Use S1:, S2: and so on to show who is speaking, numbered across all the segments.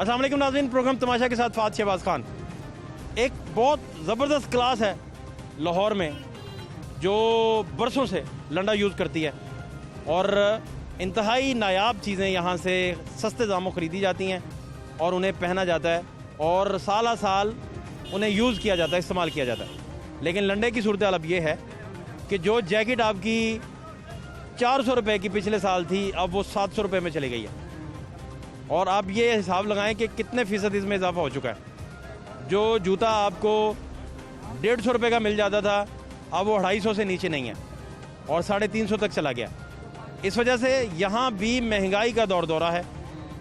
S1: अस्सलाम वालेकुम नाज़रीन, प्रोग्राम तमाशा के साथ फात शहबाज खान। एक बहुत ज़बरदस्त क्लास है लाहौर में जो बरसों से लंडा यूज़ करती है और इंतहाई नायाब चीज़ें यहाँ से सस्ते दामों ख़रीदी जाती हैं और उन्हें पहना जाता है और साल साल उन्हें यूज़ किया जाता है, इस्तेमाल किया जाता है। लेकिन लंडे की सूरत हाल अब ये है कि जो जैकेट आपकी 400 रुपये की पिछले साल थी, अब वो 700 रुपये में चली गई है। और आप ये हिसाब लगाएं कि कितने फ़ीसद इसमें इजाफा हो चुका है। जो जूता आपको 150 रुपये का मिल जाता था, अब वो 250 से नीचे नहीं है और 350 तक चला गया। इस वजह से यहाँ भी महंगाई का दौर दौरा है।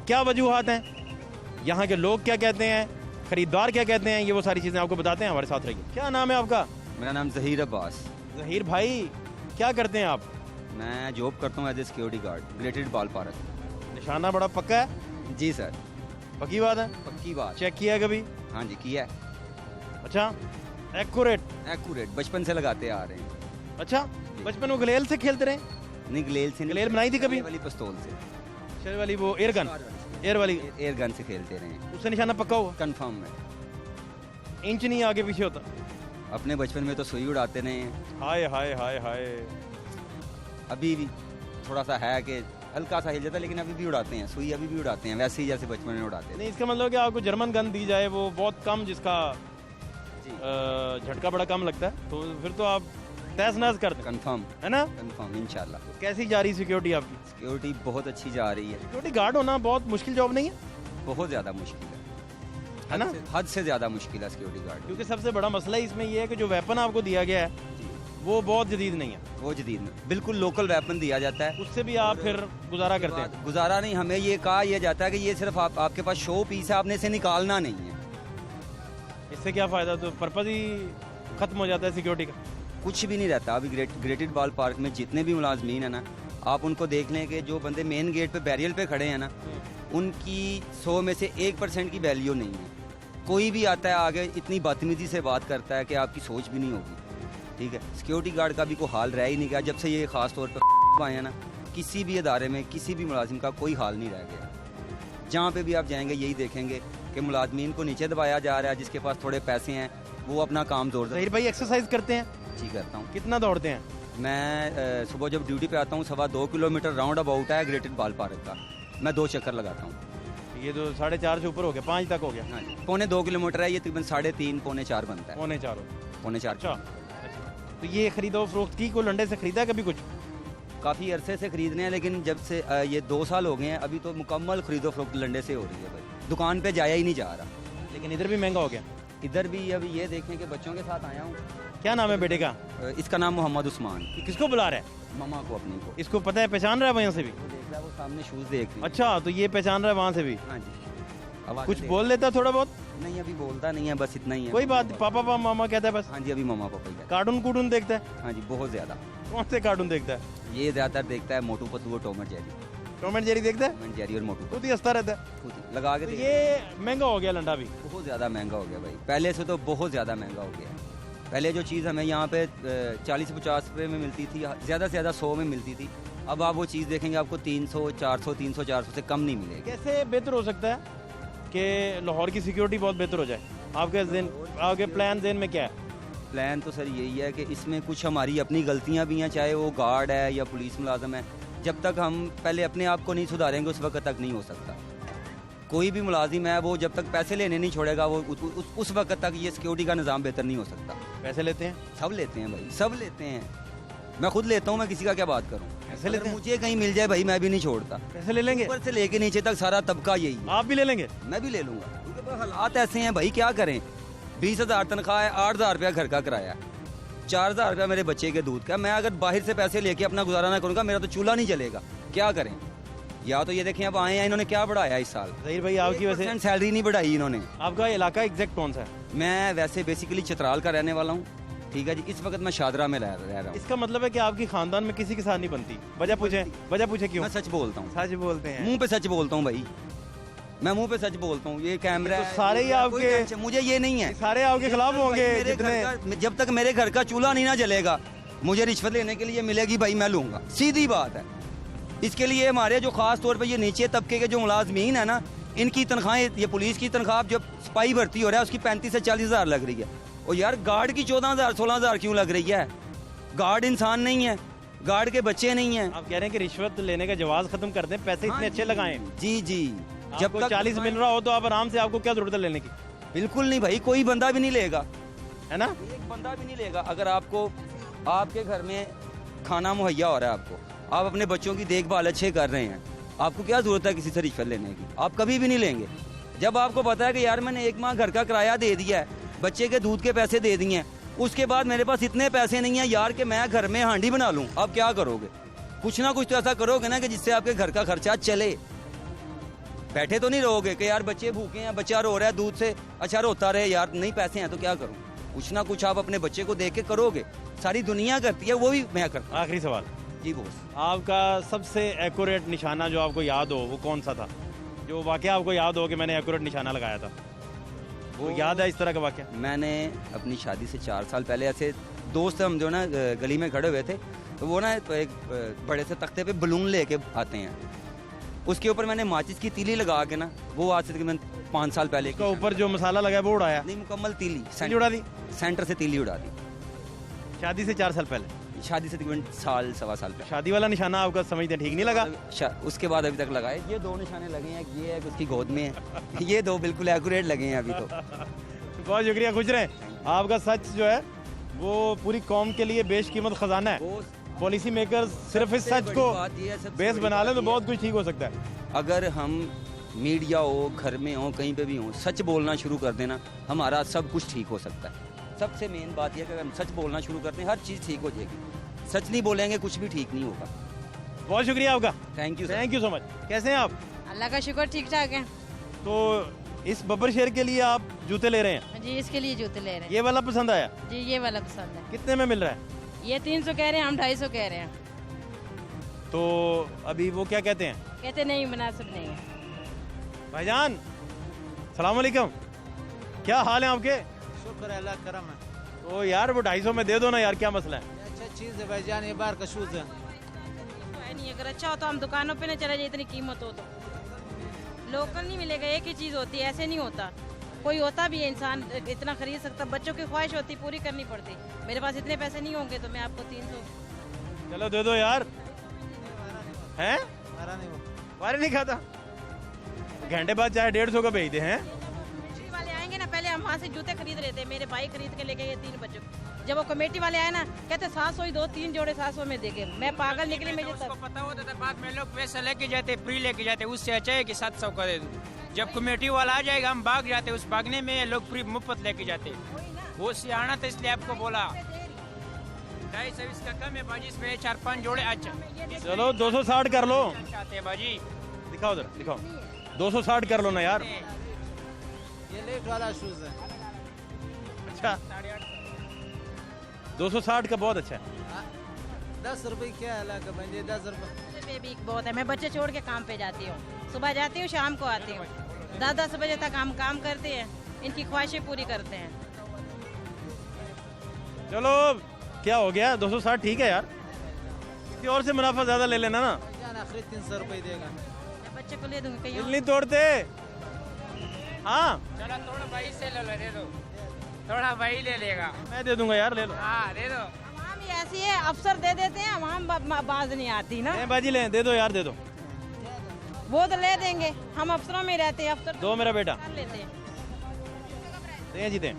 S1: क्या वजूहात हैं, यहाँ के लोग क्या कहते हैं, ख़रीदार क्या कहते हैं, ये वो सारी चीज़ें आपको बताते हैं। हमारे साथ रहिए। क्या नाम है आपका?
S2: मेरा नाम ज़हीर अब्बास।
S1: ज़हीर भाई, क्या करते हैं आप?
S2: मैं जॉब करता हूँ एज ए सिक्योरिटी गार्ड, ग्रेटेड बाल पार्क।
S1: निशाना बड़ा पक्का है?
S2: जी सर,
S1: पक्की बात है?
S2: पक्की बात।
S1: चेक किया है कभी?
S2: हाँ जी, किया है।
S1: अच्छा, एक्यूरेट?
S2: एक्यूरेट, बचपन से लगाते आ रहे हैं।
S1: अच्छा, बचपन में गुलेल से खेलते रहे?
S2: नहीं, ग्लेल से नहीं।
S1: ग्लेल बनाई थी कभी?
S2: वाली पिस्तौल से,
S1: शेर वाली, वो एयर गन, एयर वाली,
S2: एयर गन से खेलते रहे हैं।
S1: उससे निशाना पक्का हुआ?
S2: कंफर्म में।
S1: इंच नहीं आगे पीछे होता?
S2: अपने बचपन में तो सुई उड़ाते रहे हैं।
S1: हाय हाय हाय हाय।
S2: अभी भी थोड़ा सा है कि हल्का सा हिल जाता है, लेकिन अभी भी उड़ाते हैं, सुई अभी भी उड़ाते हैं, वैसे ही जैसे बचपन में उड़ाते थे।
S1: नहीं, इसका मतलब कि आपको जर्मन गन दी जाए वो बहुत कम, जिसका
S2: जी।
S1: झटका बड़ा कम लगता है, तो फिर तो आप तहस नहस करते हैं,
S2: कंफर्म
S1: है ना?
S2: कंफर्म इंशाल्लाह।
S1: कैसी जा रही सिक्योरिटी आपकी?
S2: सिक्योरिटी बहुत अच्छी जा रही है।
S1: सिक्योरिटी गार्ड होना बहुत मुश्किल जॉब नहीं है?
S2: बहुत ज़्यादा मुश्किल
S1: है ना?
S2: हद से ज़्यादा मुश्किल है सिक्योरिटी गार्ड।
S1: क्योंकि सबसे बड़ा मसला इसमें यह है कि जो वेपन आपको दिया गया है वो बहुत जदीद नहीं है।
S2: वो जदीद बिल्कुल लोकल वेपन दिया जाता है,
S1: उससे भी आप फिर गुजारा करते हैं?
S2: गुजारा नहीं, हमें ये कहा यह जाता है कि ये सिर्फ आपके पास शो पीस है, आपने इसे निकालना नहीं है।
S1: इससे क्या फ़ायदा? तो पर्पज़ ही ख़त्म हो जाता है सिक्योरिटी का।
S2: कुछ भी नहीं रहता। अभी ग्रेटेड बाल पार्क में जितने भी मुलाजमीन है ना, आप उनको देख लें कि जो बंदे मेन गेट पे बैरियर पे खड़े हैं ना, उनकी 100 में से 1% की वैल्यू नहीं है। कोई भी आता है आगे इतनी बदतमीजी से बात करता है कि आपकी सोच भी नहीं होगी। ठीक है, सिक्योरिटी गार्ड का भी कोई हाल रह ही नहीं गया जब से ये ख़ास तौर पर आए हैं ना। किसी भी अदारे में किसी भी मुलाजिम का कोई हाल नहीं रह गया। जहाँ पे भी आप जाएंगे यही देखेंगे कि मुलाजमीन को नीचे दबाया जा रहा है। जिसके पास थोड़े पैसे हैं वो अपना काम जोर
S1: ज़हीर भाई, एक्सरसाइज करते हैं?
S2: जी करता हूँ।
S1: कितना दौड़ते हैं?
S2: मैं सुबह जब ड्यूटी पे आता हूँ 2.25 किलोमीटर राउंड अबाउट है ग्रेटेड बाल पार्क का, मैं 2 चक्कर लगाता हूँ।
S1: ये तो 4.5 से ऊपर हो गया, 5 तक हो गया।
S2: हाँ जी, 2.25 किलोमीटर है, ये तकरीबन 3.5 पौने 4 बनता है।
S1: 3.25
S2: पौने 4।
S1: अच्छा, तो ये खरीदो फरोख्त की, को लंडे से खरीदा है कभी कुछ?
S2: काफ़ी अरसे से खरीदने हैं, लेकिन जब से ये 2 साल हो गए हैं, अभी तो मुकम्मल खरीदो फरोख्त लंडे से हो रही है भाई। दुकान पे जाया ही नहीं जा रहा।
S1: लेकिन इधर भी महंगा हो गया।
S2: इधर भी अभी ये देखें कि बच्चों के साथ आया हूँ।
S1: क्या नाम है बेटे का?
S2: इसका नाम मोहम्मद उस्मान।
S1: किसको बुला रहा है?
S2: मामा को, अपनी को।
S1: इसको पता है, पहचान रहा है वहाँ से भी?
S2: वो देख रहा है, वो सामने शूज़ देख रही है।
S1: अच्छा, तो ये पहचान रहा है वहाँ से भी?
S2: हाँ जी।
S1: कुछ बोल लेता थोड़ा बहुत?
S2: नहीं, अभी बोलता नहीं है, बस इतना ही है।
S1: कोई बात, पापा पापा मामा कहता है बस?
S2: हाँ जी, अभी मामा पापा ही कहता
S1: कार्टून कूटून देखता है?
S2: है। हाँ जी, बहुत ज़्यादा।
S1: कौन से कार्टून देखता है?
S2: ये ज़्यादातर देखता है मोटू पतलू और Tom and Jerry.
S1: Tom and Jerry देखता है?
S2: टॉम एंड जेरी और मोटू
S1: खुद ही हंसता रहता है।
S2: खुद ही लगा के
S1: तो
S2: देख।
S1: ये महंगा हो गया लंडा भी?
S2: बहुत ज़्यादा महंगा हो गया भाई, पहले से तो बहुत ज़्यादा महंगा हो गया। पहले जो चीज़ हमें यहाँ पे 40-50 रुपये में मिलती थी, ज़्यादा से ज़्यादा 100 में मिलती थी, अब आप वो चीज़ देखेंगे आपको 300, 400, 300, 400 से कम नहीं मिलेगी।
S1: कैसे बेहतर हो सकता है कि लाहौर की सिक्योरिटी बहुत बेहतर हो जाए? आपके प्लान ज़हन में क्या है?
S2: प्लान तो सर यही है कि इसमें कुछ हमारी अपनी गलतियाँ भी हैं, चाहे वो गार्ड है या पुलिस मुलाजम है। जब तक हम पहले अपने आप को नहीं सुधारेंगे उस वक्त तक नहीं हो सकता। कोई भी मुलाजिम है वो जब तक पैसे लेने नहीं छोड़ेगा, वो उस वक्त तक ये सिक्योरिटी का निज़ाम बेहतर नहीं हो सकता।
S1: पैसे लेते हैं?
S2: सब लेते हैं भाई, सब लेते हैं। मैं खुद लेता हूँ, मैं किसी का क्या बात करूँ।
S1: पैसे लेते हैं?
S2: मुझे कहीं मिल जाए भाई, मैं भी नहीं छोड़ता।
S1: पैसे ले लेंगे?
S2: ऊपर से लेके नीचे तक सारा तबका यही है।
S1: आप भी ले लेंगे?
S2: मैं भी ले लूंगा, क्योंकि हालात ऐसे हैं भाई, क्या करें। 20,000 तनख्वाह है, 8,000 रुपया घर का किराया है, 4,000 रुपया मेरे बच्चे के दूध का। मैं अगर बाहर से पैसे लेके अपना गुजारा ना करूँगा, मेरा तो चूल्हा नहीं जलेगा। क्या करें? या तो ये देखें, अब आए हैं, इन्होंने क्या बढ़ाया इस साल?
S1: ज़हीर भाई, आपकी वजह से
S2: सैलरी नहीं बढ़ाई इन्होंने।
S1: आपका इलाका एग्जैक्ट कौन सा है?
S2: मैं वैसे बेसिकली चित्राल का रहने वाला हूँ। ठीक है जी, इस वक्त मैं शादरा में रह रहा हूँ।
S1: इसका मतलब है कि आपकी खानदान में किसी के साथ नहीं बनती? वजह पूछे क्यों?
S2: मैं सच बोलता हूँ,
S1: सच बोलते हैं?
S2: मुंह पे सच बोलता हूँ भाई, मैं मुंह पे सच बोलता हूँ। ये कैमरा
S1: तो
S2: है,
S1: सारे ही आपके,
S2: मुझे ये नहीं है,
S1: सारे आपके खिलाफ होंगे जितने।
S2: जब तक मेरे घर का चूल्हा नहीं ना जलेगा, मुझे रिश्वत लेने के लिए मिलेगी भाई, मैं लूंगा, सीधी बात है। इसके लिए हमारे जो खास तौर पे ये नीचे तबके के जो मुलाजमीन है ना, इनकी तनख्वाहें, ये पुलिस की तनख्वाह जब सिपाही भर्ती हो रहा है उसकी 35 से 40 हज़ार लग रही है, और यार गार्ड की 14,000 16,000 क्यों लग रही है? गार्ड इंसान नहीं है, गार्ड के बच्चे नहीं हैं।
S1: आप कह रहे हैं कि रिश्वत लेने का जवाब खत्म कर दें, पैसे इतने अच्छे लगाएं।
S2: जी जी,
S1: जब तक 40 मिल रहा हो तो आप आराम से, आपको क्या जरूरत है लेने की?
S2: बिल्कुल नहीं भाई, कोई बंदा भी नहीं लेगा,
S1: है ना?
S2: एक बंदा भी नहीं लेगा। अगर आपको आपके घर में खाना मुहैया हो रहा है, आपको आप अपने बच्चों की देखभाल अच्छे कर रहे हैं, आपको क्या जरूरत है किसी से रिश्वत लेने की? आप कभी भी नहीं लेंगे। जब आपको पता है कि यार मैंने 1 माह घर का किराया दे दिया है, बच्चे के दूध के पैसे दे दिए हैं, उसके बाद मेरे पास इतने पैसे नहीं है यार कि मैं घर में हांडी बना लूँ, आप क्या करोगे? कुछ ना कुछ तो ऐसा करोगे ना कि जिससे आपके घर का खर्चा चले। बैठे तो नहीं रहोगे कि यार बच्चे भूखे हैं, बच्चा रो रहा है दूध से, अच्छा रोता रहे यार, नहीं पैसे हैं तो क्या करूँ? कुछ ना कुछ आप अपने बच्चे को देख के करोगे। सारी दुनिया करती है, वो भी मैं करता हूँ।
S1: आखिरी सवाल,
S2: जी बॉस,
S1: आपका सबसे एक्यूरेट निशाना जो आपको याद हो वो कौन सा था? जो वाकया आपको याद हो कि मैंने एक्यूरेट निशाना लगाया था, वो याद है इस तरह का वाकया?
S2: मैंने अपनी शादी से 4 साल पहले ऐसे दोस्त हम जो ना गली में खड़े हुए थे, तो वो ना तो एक बड़े से तख्ते पे बलून लेके आते हैं, उसके ऊपर मैंने माचिस की तीली लगा के ना, वो आज से तकरीबन 5 साल पहले
S1: उसका ऊपर जो मसाला लगा है वो उड़ाया?
S2: नहीं, मुकम्मल तीली
S1: तीली उड़ा दी?
S2: सेंटर से तीली उड़ा दी।
S1: शादी से 4 साल पहले?
S2: शादी से तकरीबन साल सवा साल पहले।
S1: शादी वाला निशाना आपका समझते ठीक नहीं लगा?
S2: उसके बाद अभी तक लगाए, ये 2 निशाने लगे हैं, ये है उसकी गोद में है, ये 2 बिल्कुल एक्यूरेट लगे हैं अभी तो।
S1: बहुत शुक्रिया, खुश रहें। आपका सच जो है वो पूरी कौम के लिए बेशकीमत खजाना है। पॉलिसी मेकर सिर्फ इस सच को बेस बना लें तो बहुत कुछ ठीक हो सकता है।
S2: अगर हम मीडिया हो, घर में हो, कहीं पे भी हो, सच बोलना शुरू कर देना, हमारा सब कुछ ठीक हो सकता है। सबसे मेन बात यह है कि अगर हम सच बोलना शुरू करते हैं, हर चीज़ ठीक हो जाएगी। सच नहीं बोलेंगे कुछ भी ठीक नहीं होगा।
S1: बहुत शुक्रिया आपका,
S2: थैंक यू
S1: सो मच। कैसे हैं आप?
S3: अल्लाह का शुक्र, ठीक ठाक है।
S1: तो इस बब्बर शेर के लिए आप जूते ले रहे हैं?
S3: जी, इसके लिए जूते ले रहे हैं।
S1: ये वाला पसंद आया?
S3: जी, ये वाला पसंद है। कितने
S1: में मिल रहा है?
S3: ये 300 कह रहे हैं, हम 250 कह रहे हैं।
S1: तो अभी वो क्या कहते हैं?
S3: कहते नहीं, मुनासिब नहीं है।
S1: भाईजान सलाम अलैकुम, क्या हाल है आपके?
S4: शुक्र है, अल्लाह करम है।
S1: तो यार वो 250 में दे दो ना यार, क्या मसला है?
S4: अच्छा चीज़ है भाईजान, ये बार का शूज़ है।
S3: नहीं, अगर अच्छा हो तो हम दुकानों पे ना चले जाए, इतनी कीमत हो तो लोकल नहीं मिलेगा। एक ही चीज़ होती है, ऐसे नहीं होता। कोई होता भी है इंसान इतना खरीद सकता, बच्चों की ख्वाहिश होती, पूरी करनी पड़ती। मेरे पास इतने पैसे नहीं होंगे तो मैं आपको 300।
S1: चलो दे दो यार। हैं?
S4: हमारा नहीं वो
S1: वारे नहीं खाता, घंटे बाद चाहे 150 का भेज दे हैं।
S3: कमेटी वाले आएंगे ना, पहले हम वहाँ से जूते खरीद रहे थे, मेरे भाई खरीद के लेके गए 3 बच्चों। जब वो कमेटी वाले आए ना, कहते 700 ही दो, 3 जोड़े 700 में देंगे। मैं पागल निकली, मुझे
S5: उसको पता होता था, बाद में लोग पैसा लेके जाते, फ्री लेके जाते, उससे अच्छा है कि 700 का दे दूं। जब कमेटी वाला आ जाएगा हम भाग जाते, उस भागने में लोग फ्री मुफ्त लेके जाते। वो सियाना था इसलिए आपको बोला 250 इसका कम है बाजी, इसमें 4-5 जोड़े। अच्छा
S1: चलो 260 कर लो।
S5: चाहते हैं बाजी,
S1: दिखाओ उधर, दिखाओ। 260 कर लो ना यार।
S4: ये लेट वाला शूज़ है।
S1: अच्छा 260 का बहुत अच्छा है।
S4: 10 रुपये क्या अलग है भाई, 10 रुपये
S3: भी बहुत है। मैं बच्चे छोड़ के काम पे जाती हूँ, सुबह जाती हूँ, शाम को आती हूँ। 10-10 बजे तक हम काम करते हैं, इनकी ख्वाहिशें पूरी करते हैं।
S1: चलो क्या हो गया, 260 ठीक है यार, किसी और से मुनाफा ज्यादा ले लेना ना।
S4: भाईजान आखिर 300 रुपये देगा।
S3: मैं बच्चे को ले दूंगी कहीं
S1: दिल
S3: और।
S1: नहीं तोड़ते। हाँ
S5: चलो थोड़ा भाई से ले लो, दे दो, थोड़ा भाई ले लेगा।
S1: मैं दे दूंगा यार, ले लो।
S5: हाँ दे दो।
S3: हम ही ऐसी है, अफसर दे देते हैं, हम बाज नहीं आती ना।
S1: ले बाजी, ले दे दो यार, दे दो।
S3: वो तो ले देंगे, हम अफसरों में रहते हैं, अफसर
S1: दो मेरा बेटा,
S3: कर लेते हैं।
S1: दे जीते।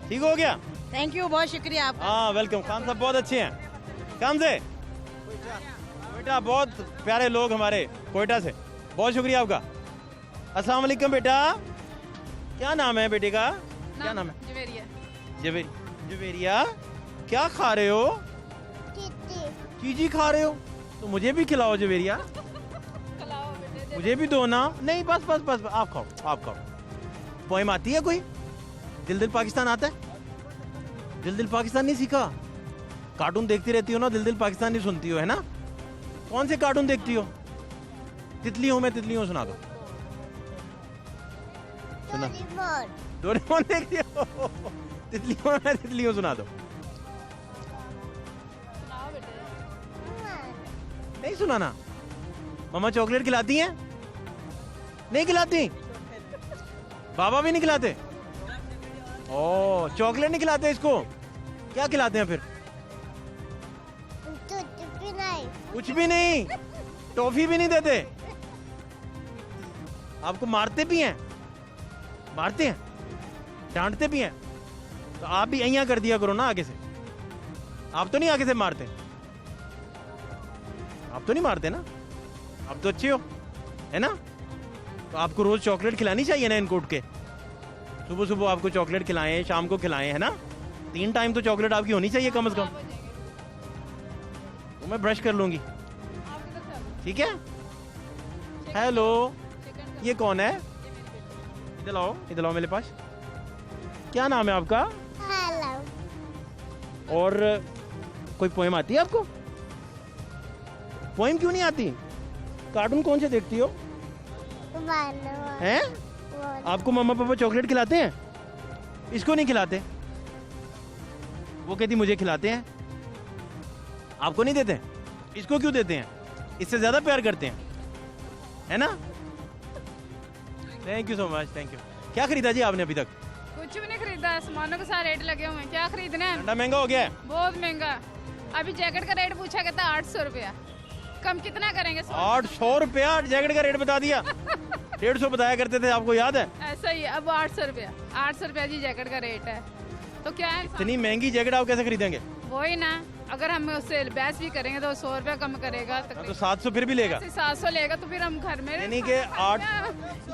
S1: ठीक हो गया,
S3: थैंक यू, बहुत शुक्रिया आपका।
S1: हाँ वेलकम। खान साहब बहुत अच्छे हैं। कहाँ से? बेटा बहुत प्यारे लोग हमारे कोयटा से, बहुत शुक्रिया आपका। अस्सलाम वालेकुम बेटा, क्या नाम है बेटे का? क्या नाम है? जवेरिया। क्या खा रहे हो? चीजी खा रहे हो? तो मुझे भी खिलाओ जवेरिया, मुझे भी दो ना। नहीं बस बस बस, आप खाओ, आप खाओ। पोएम आती है कोई? दिल दिल पाकिस्तान आता है? दिल दिल पाकिस्तान नहीं सीखा? कार्टून देखती रहती हो ना, दिल दिल पाकिस्तान नहीं सुनती हो, है ना? कौन से कार्टून देखती हो? तितली हूँ मैं, तितली हूँ सुना दो। सुना, डोरेमोन देखती हो? तितली हूँ मैं, तितली हूँ सुना दो। नहीं सुनाना? मम्मा चॉकलेट खिलाती हैं? नहीं खिलाती? बाबा भी नहीं खिलाते? ओ, चॉकलेट नहीं खिलाते इसको? क्या खिलाते हैं फिर? कुछ भी नहीं, टॉफी भी नहीं देते? आपको मारते भी हैं? मारते हैं, डांटते भी हैं? तो आप भी अइयां कर दिया करो ना आगे से। आप तो नहीं आगे से मारते? आप तो नहीं मारते ना? आप तो अच्छे हो, है ना? तो आपको रोज चॉकलेट खिलानी चाहिए ना इनको उठ के। सुबह सुबह आपको चॉकलेट खिलाएं, शाम को खिलाएं, है ना? 3 टाइम तो चॉकलेट आपकी होनी चाहिए कम से कम। तो मैं ब्रश कर लूंगी, ठीक है? हेलो, ये कौन है? इधर आओ, इधर आओ मेरे पास। क्या नाम है आपका? और कोई पोएम आती है आपको? पोएम क्यों नहीं आती? कार्टून कौन से देखती हो? हैं? आपको मम्मा पापा चॉकलेट खिलाते हैं? इसको नहीं खिलाते? वो कहती मुझे खिलाते हैं। आपको नहीं देते? इसको क्यों देते हैं? इससे ज्यादा प्यार करते हैं, है ना? Thank you so much, thank you. क्या खरीदा जी आपने अभी तक?
S6: कुछ भी नहीं खरीदा, सामानों के साथ रेट लगे हुए हैं, क्या खरीदना है?
S1: ठंडा महंगा हो गया है?
S6: बहुत महंगा। अभी जैकेट का रेट पूछा कहता 800 रुपया, कम कितना करेंगे?
S1: 800 रुपया जैकेट का रेट बता दिया। 150 बताया करते थे, आपको याद है?
S6: ऐसा ही है, अब 800 रुपया। 800 रुपया जी जैकेट का रेट है, तो क्या है?
S1: इतनी महंगी जैकेट आप कैसे खरीदेंगे?
S6: वही ना, अगर हम उससे बहस भी करेंगे तो 100 रुपया कम करेगा।
S1: तो 700 फिर भी लेगा?
S6: 700 लेगा तो फिर हम घर में
S1: यानी कि 8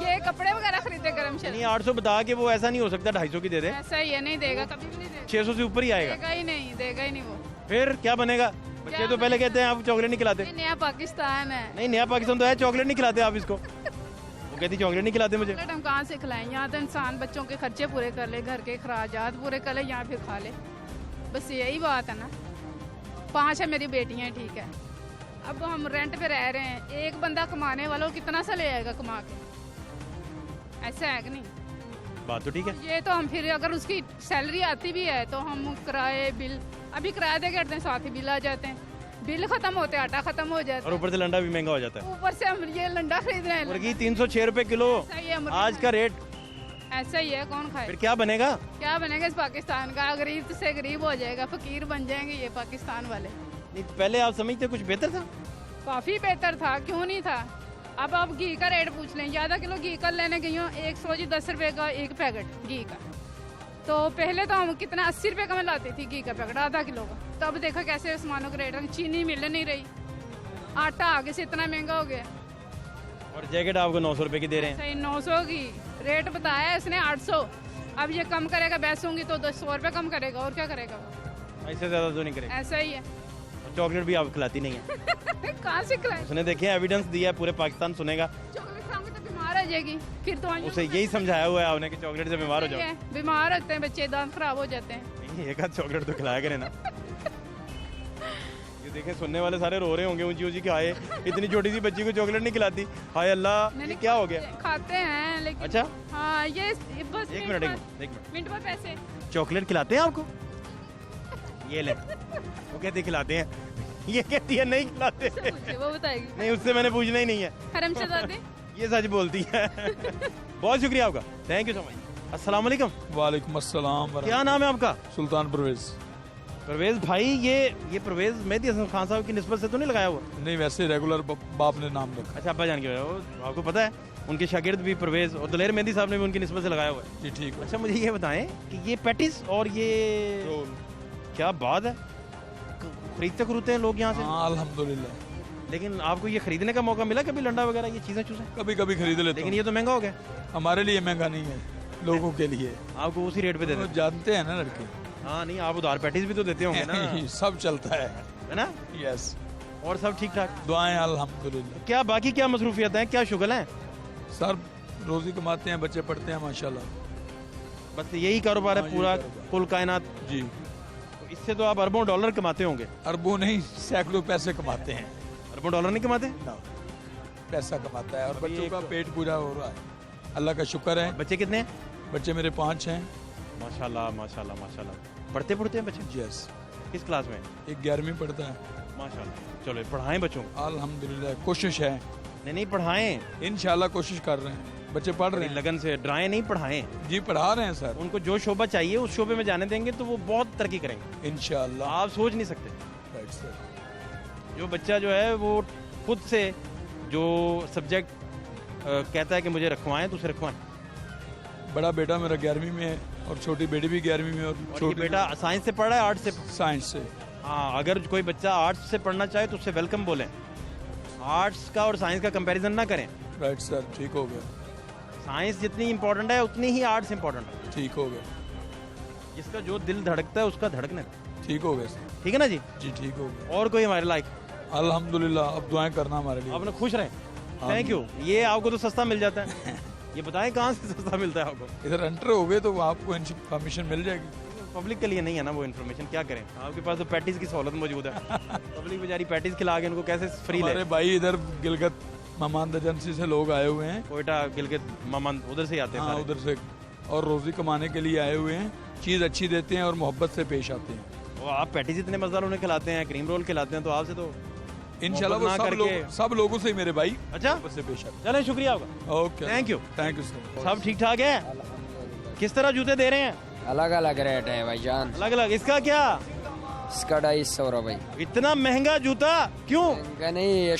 S6: ये कपड़े वगैरह खरीदे गरम शरीर।
S1: नहीं 800 बता के वो ऐसा नहीं हो सकता 250 की दे दे।
S6: ऐसा ही है, नहीं देगा, कभी भी नहीं देगा।
S1: 600 से ऊपर ही आएगा।
S6: देगा ही नहीं, देगा ही नहीं वो।
S1: फिर क्या बनेगा? बच्चे तो पहले कहते हैं आप चॉकलेट नहीं खिलाते।
S6: ये नया पाकिस्तान है।
S1: नहीं नया पाकिस्तान तो है, चॉकलेट नहीं खिलाते आप इसको। वो कहती चॉकलेट नहीं खिलाते मुझे।
S6: चॉकलेट हम कहाँ से खिलाएं? यहाँ तो इंसान बच्चों के खर्चे पूरे कर ले, घर के खराजात पूरे कर ले, यहाँ फिर खा ले। बस यही बात है ना। 5 है मेरी बेटियाँ, ठीक है। अब हम रेंट पे रह रहे हैं, एक बंदा कमाने वाला वो कितना सा ले आएगा कमा के? ऐसा है कि नहीं?
S1: बात तो ठीक है।
S6: ये तो हम फिर अगर उसकी सैलरी आती भी है तो हम किराए बिल, अभी किराया दे के हटते हैं, साथ ही बिल आ जाते हैं। बिल खत्म होते आटा खत्म हो जाता
S1: और
S6: है,
S1: ऊपर से लंडा भी महंगा हो जाता है।
S6: ऊपर से हम ये लंडा खरीद रहे हैं।
S1: मुर्गी 306 रुपए किलो
S6: सही है, मुर्गी
S1: आज का रेट।
S6: ऐसा ही है, कौन खाए?
S1: फिर क्या बनेगा?
S6: क्या बनेगा इस पाकिस्तान का? गरीब से गरीब हो जाएगा, फकीर बन जाएंगे ये पाकिस्तान वाले।
S1: नहीं पहले आप समझते कुछ बेहतर था?
S6: काफी बेहतर था, क्यों नहीं था? अब आप घी का रेट पूछ लें, आधा किलो घी कल लेने गई हूँ, 110 रुपए का एक पैकेट घी का। तो पहले तो हम कितना 80 रुपए का मैं लाती थी घी का पैकेट आधा किलो का। तो अब देखो कैसे सामानों के रेट, चीनी मिल नहीं रही, आटा आगे से इतना महंगा हो गया।
S1: और जैकेट आपको 900 रुपए की दे रहे हैं।
S6: सही 900 की रेट बताया है इसने, 800। अब ये कम करेगा, बैसूंगी तो 100 रुपये कम करेगा, और क्या करेगा वो?
S1: इससे ज्यादा तो नहीं करेगा।
S6: ऐसा ही है।
S1: चॉकलेट भी आप खिलाती नहीं है।
S6: कहाँ से खिलाए?
S1: उसने देखे एविडेंस दिया है, पूरे पाकिस्तान सुनेगा।
S6: चॉकलेट खाऊंगी तो बीमार हो जाएगी, फिर तो
S1: उसे यही समझाया हुआ है आपने कि चॉकलेट से बीमार हो जाओ।
S6: बीमार होते हैं बच्चे, दांत खराब हो जाते हैं।
S1: नहीं एक आध चॉकलेट तो खिलाया करें ना। ये देखें सुनने वाले सारे रो रहे होंगे ऊंची ऊंची कि हाय इतनी छोटी सी बच्ची को चॉकलेट नहीं खिलाती, हाय अल्लाह ये क्या हो गया?
S6: खाते हैं लेकिन।
S1: अच्छा
S6: हाँ, ये बस
S1: एक मिनट
S6: मिनट पर पैसे।
S1: चॉकलेट खिलाते हैं आपको? ये ले, वो कहते खिलाते हैं, ये कहती है नहीं खिलाते।
S6: वो बताएगी।
S1: नहीं उससे मैंने पूछना ही नहीं है।
S6: हरमशहजादी
S1: ये सच बोलती है। बहुत शुक्रिया आपका, थैंक यू सो मच। अस्सलाम वालेकुम।
S7: वालेकुम अस्सलाम।
S1: क्या नाम है आपका?
S7: सुल्तान परवेज।
S1: परवेज भाई, ये परवेज मेहदी हसन खान साहब की निस्बत से तो नहीं लगाया हुआ?
S7: नहीं, वैसे रेगुलर बाप ने नाम रखा।
S1: अच्छा अब्बा जान के आपको पता है उनके शागिर्द भी परवेज और दलेर मेहदी साहब ने भी उनकी निस्बत से लगाया हुआ है।
S7: जी ठीक।
S1: अच्छा मुझे ये बताएं कि ये पैटिस और ये
S7: रोल,
S1: क्या बात है, खरीदते खरीदते हैं लोग यहाँ से?
S7: हाँ अल्हम्दुलिल्लाह।
S1: लेकिन आपको ये खरीदने का मौका मिला कभी लंडा वगैरह ये चीजें चूजें?
S7: कभी कभी खरीद लेते
S1: लेकिन
S7: हैं।
S1: ये तो महंगा हो गया।
S7: हमारे लिए महंगा नहीं है, लोगों के लिए।
S1: आपको उसी रेट पे दे
S7: वो
S1: देते?
S7: जानते हैं ना लड़के।
S1: हाँ नहीं आप उधार पैटिस भी तो देते होंगे ना?
S7: सब चलता
S1: है ना?
S7: यस।
S1: और सब ठीक ठाक?
S7: दुआएं अल्हम्दुलिल्लाह।
S1: क्या बाकी क्या मसरूफियत है, क्या शुगल है?
S7: सर रोजी कमाते हैं, बच्चे पढ़ते हैं माशाल्लाह।
S1: बस यही कारोबार
S7: हाँ,
S1: है
S7: यही
S1: पूरा
S7: कारोबार।
S1: कुल कायनात?
S7: जी।
S1: तो इससे तो आप अरबों डॉलर कमाते होंगे?
S7: अरबों नहीं, सैकड़ों पैसे कमाते हैं।
S1: अरबों डॉलर नहीं कमाते?
S7: ना, पैसा कमाता है और
S1: अभी
S7: बच्चों
S1: एक
S7: का
S1: तो-
S7: पेट पूरा हो रहा है, अल्लाह का शुक्र है।
S1: बच्चे कितने हैं?
S7: बच्चे मेरे 5 हैं।
S1: माशाल्लाह माशाल्लाह माशाल्लाह। पढ़ते पढ़ते हैं बच्चे?
S7: यस।
S1: किस क्लास में?
S7: एक 11वीं पढ़ता है।
S1: माशाल्लाह, चलो पढ़ाएं बच्चों को।
S7: अल्हम्दुलिल्लाह, कोशिश है।
S1: नहीं पढ़ाएं,
S7: इंशाल्लाह कोशिश कर रहे हैं, बच्चे पढ़ रहे हैं।
S1: लगन से डराएं नहीं, पढ़ाएं।
S7: जी पढ़ा रहे हैं सर,
S1: उनको जो शोबा चाहिए उस शोबे में जाने देंगे तो वो बहुत तरक्की करेंगे।
S7: इंशाल्लाह।
S1: आप सोच नहीं सकते।
S7: Right sir.
S1: जो बच्चा जो है वो खुद से जो सब्जेक्ट कहता है कि मुझे रखवाएं तो उसे रखवाएं।
S7: बड़ा बेटा मेरा 11वीं में है और छोटी बेटी भी 11वीं में, और
S1: और ये
S7: छोटी
S1: बेटा साइंस से पढ़ रहा है, आर्ट्स से?
S7: साइंस से।
S1: हाँ, अगर कोई बच्चा आर्ट्स से पढ़ना चाहे तो उससे वेलकम बोलें। आर्ट्स का और साइंस का कंपैरिजन ना करें।
S7: राइट सर, ठीक हो गया,
S1: साइंस जितनी इंपॉर्टेंट है उतनी ही आर्ट्स इंपॉर्टेंट है।
S7: ठीक हो गया,
S1: जिसका जो दिल धड़कता है उसका धड़कने दे।
S7: ठीक हो गया सर।
S1: ठीक है ना जी?
S7: जी ठीक हो गया।
S1: और कोई हमारे लायक?
S7: अल्हम्दुलिल्लाह, अब दुआएं करना हमारे लिए।
S1: अपने खुश रहें। Thank you. ये आपको तो सस्ता मिल जाता है। ये बताएं कहाँ से सस्ता मिलता है आपको?
S7: इधर एंटर हो गए तो आपको इन्फॉर्मेशन मिल जाएगी।
S1: पब्लिक के लिए नहीं है ना वो इन्फॉर्मेशन, क्या करें? आपके पास तो पैटीज की सहूलत मौजूद है। पब्लिक बेचारी पैटीज खिला के उनको कैसे फ्री ले?
S7: हमारे भाई इधर गिलगत ममांद एजेंसी से लोग आए हुए हैं,
S1: कोयटा, गिलगित, ममंद, उधर से ही आते हैं
S7: हाँ
S1: सारे।
S7: उधर से, और रोजी कमाने के लिए आए हुए हैं। चीज़ अच्छी देते हैं और मोहब्बत से पेश आते हैं।
S1: वो आप पैटीज इतने मजेदार उन्हें खिलाते हैं, क्रीम रोल खिलाते हैं, तो आपसे तो
S7: इंशाल्लाह वो
S1: मोहब्बत ना
S7: सब लोगों से ही मेरे भाई
S1: अच्छा
S7: मोहब्बत से पेश आते
S1: चलें, शुक्रिया आपका।
S7: हैं। Okay,
S1: thank you.
S7: Thank you sir.
S1: सब ठीक ठाक है? किस तरह जूते दे रहे हैं?
S8: अलग अलग रेट है भाईजान।
S1: अलग अलग। इसका क्या?
S8: इसका 250 भाई।
S1: इतना महंगा जूता क्यों?
S8: महंगा नहीं,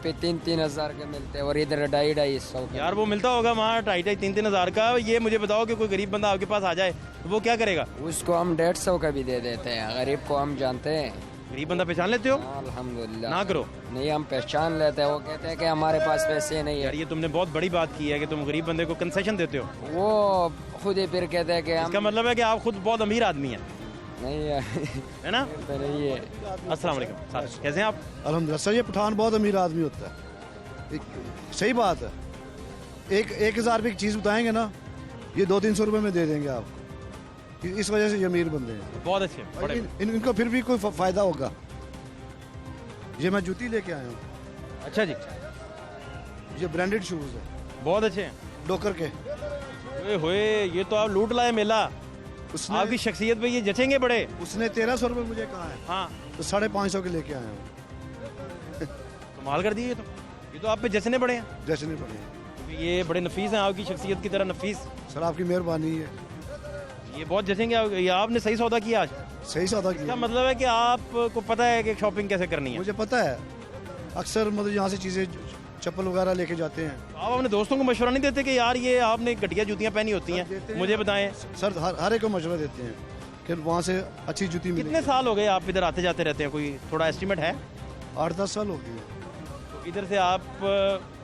S8: पे 3-3 हजार के मिलते हैं और इधर 250 के।
S1: यार वो मिलता होगा वहाँ 2,500-3,000 हजार का। ये मुझे बताओ कि कोई गरीब बंदा आपके पास आ जाए तो वो क्या करेगा?
S8: उसको हम 150 का भी दे देते हैं, गरीब को हम जानते हैं।
S1: गरीब बंदा पहचान लेते हो?
S8: अल्हम्दुलिल्लाह।
S1: ना करो।
S8: नहीं, हम पहचान लेते हैं। वो कहते हैं कि हमारे पास पैसे नहीं
S1: यार
S8: है।
S1: ये तुमने बहुत बड़ी बात की है कि तुम गरीब बंदे को कंसेशन देते हो।
S8: वो खुद ही फिर कहते हैं कि
S1: इसका
S8: हम
S1: मतलब है कि आप खुद बहुत अमीर आदमी हैं,
S8: नहीं है।
S1: है ना?
S8: तो नहीं है।
S1: अस्सलाम वालेकुम सर, कैसे हैं आप?
S9: अल्हम्दुलिल्लाह सर, ये पठान बहुत अमीर आदमी होता है। सही बात है। 1,000 रुपये की चीज़ बताएंगे ना, ये 200-300 रुपये में दे देंगे आप। इस वजह से ये अमीर बंदे हैं।
S1: बहुत अच्छे, बड़े।
S9: इनको फिर भी कोई फ़ायदा होगा। ये मैं जूती लेके आया हूँ।
S1: अच्छा जी,
S9: ये ब्रांडेड शूज़ है,
S1: बहुत अच्छे हैं।
S9: डोकर के।
S1: ओए होए, ये तो आप लूट लाए मेला।
S9: उसने
S1: आपकी शख्सियत पे ये जचेंगे बड़े।
S9: उसने 1,300 रुपये मुझे कहा है,
S1: हाँ,
S9: तो 550 के लेके आया हूँ।
S1: कमाल कर दिए ये तो आप पे जचने बड़े हैं,
S9: जचने पड़े हैं।
S1: क्योंकि ये बड़े नफीस हैं, आपकी शख्सियत की तरह नफीस।
S9: सर आपकी मेहरबानी है।
S1: ये बहुत जचेंगे। ये आपने सही सौदा किया आज।
S9: सही सौदा
S1: इसका
S9: किया।
S1: मतलब है कि आपको पता है कि शॉपिंग कैसे करनी है।
S9: मुझे पता है। अक्सर मतलब यहाँ से चीज़ें, चप्पल वगैरह लेके जाते हैं।
S1: आप अपने दोस्तों को मशवरा नहीं देते कि यार ये आपने घटिया जूतियाँ पहनी होती
S9: देते
S1: हैं,
S9: हैं।
S1: मुझे बताएं।
S9: सर हर एक को मशवरा देते हैं कि वहाँ से अच्छी जूती मिले।
S1: कितने साल हो गए आप इधर आते जाते रहते हैं? कोई थोड़ा एस्टिमेट है?
S9: 8-10 साल हो गए।
S1: तो इधर से आप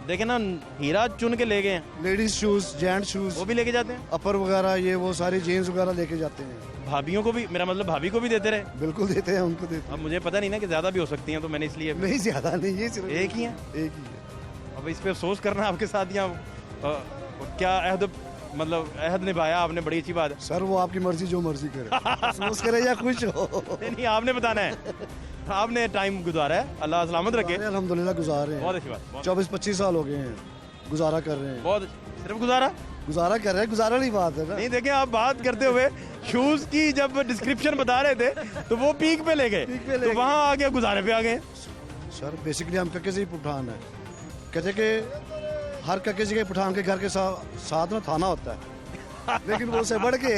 S1: देखे ना, हीरा चुन के ले गए हैं।
S9: लेडीज शूज, जेंट शूज,
S1: वो भी लेके जाते हैं।
S9: अपर वगैरह, ये वो सारी जीन्स वगैरह लेके जाते हैं।
S1: भाभियों को भी, मेरा मतलब भाभी को भी देते रहे।
S9: बिल्कुल देते हैं, उनको देते
S1: अब मुझे पता नहीं ना कि ज्यादा भी हो सकती हैं, तो मैंने इसलिए
S9: हैं। नहीं ज्यादा नहीं, ये सिर्फ
S1: एक ही है।
S9: एक ही है।
S1: अब इस पे अफसोस करना आपके साथ, या क्या अहद, मतलब अहद निभाया आपने, बड़ी अच्छी बात है।
S9: सर वो आपकी मर्जी, जो मर्जी करे, अफसोस करे या खुश हो।
S1: नहीं नहीं, आपने बताना है। आपने टाइम गुजारा है, अल्लाह सलामत रखे।
S9: अल्हम्दुलिल्लाह गुजार रहे
S1: बहुत
S9: हैं।
S1: अच्छी बात।
S9: 24-25 साल हो गए हैं गुजारा कर रहे हैं।
S1: बहुत सिर्फ गुजारा
S9: कर रहे हैं, गुजारा नहीं बात है ना।
S1: नहीं। देखें, आप बात करते हुए शूज की जब डिस्क्रिप्शन बता रहे थे तो वो पीक पे ले गए, तो वहाँ आ गया गुजारे पे आ गए।
S9: सर बेसिकली हम कक्के से ही पठान है। कहते कि हर कक्के से पठान के घर के साथ ना थाना होता है, लेकिन वो से बढ़ के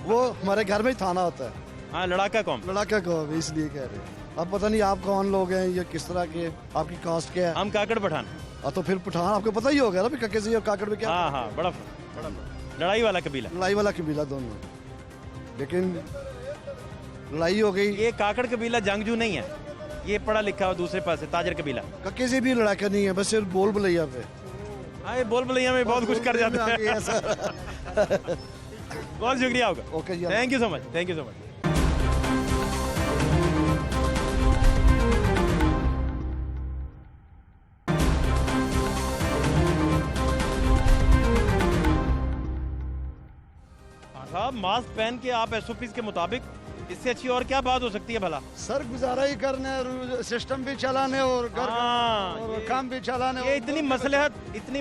S9: वो हमारे घर में ही थाना होता है।
S1: हाँ, लड़ाका कौम।
S9: लड़ाका कौम, इसलिए कह रहे हैं। अब पता नहीं आप कौन लोग हैं, या किस तरह के, आपकी कास्ट क्या है।
S1: हम काकड़ पठान।
S9: तो फिर पठान आपको पता ही होगा ना, फिर कक्के से और काकड़ में क्या।
S1: हाँ हाँ, बड़ा फर्क। लड़ाई वाला कबीला,
S9: लड़ाई वाला कबीला दोनों, लेकिन लड़ाई हो गई।
S1: ये काकड़ कबीला जंगजू नहीं है, ये पढ़ा लिखा हुआ दूसरे पास है, ताजर कबीला।
S9: कक्के से भी लड़ाका नहीं है, बस सिर्फ बोल बलैया पे।
S1: हाँ, ये बोल भलैया में बहुत कुछ कर जाते हैं। बहुत शुक्रिया आपका।
S9: Okay ji,
S1: thank you so much, thank you so much. साहब, मास्क पहन के आप एसओपीज के मुताबिक, इससे अच्छी और क्या बात हो सकती है भला?
S9: सर गुजारा ही करने, सिस्टम भी चलाने और घर
S1: हाँ,
S9: और काम भी चलाने।
S1: ये इतनी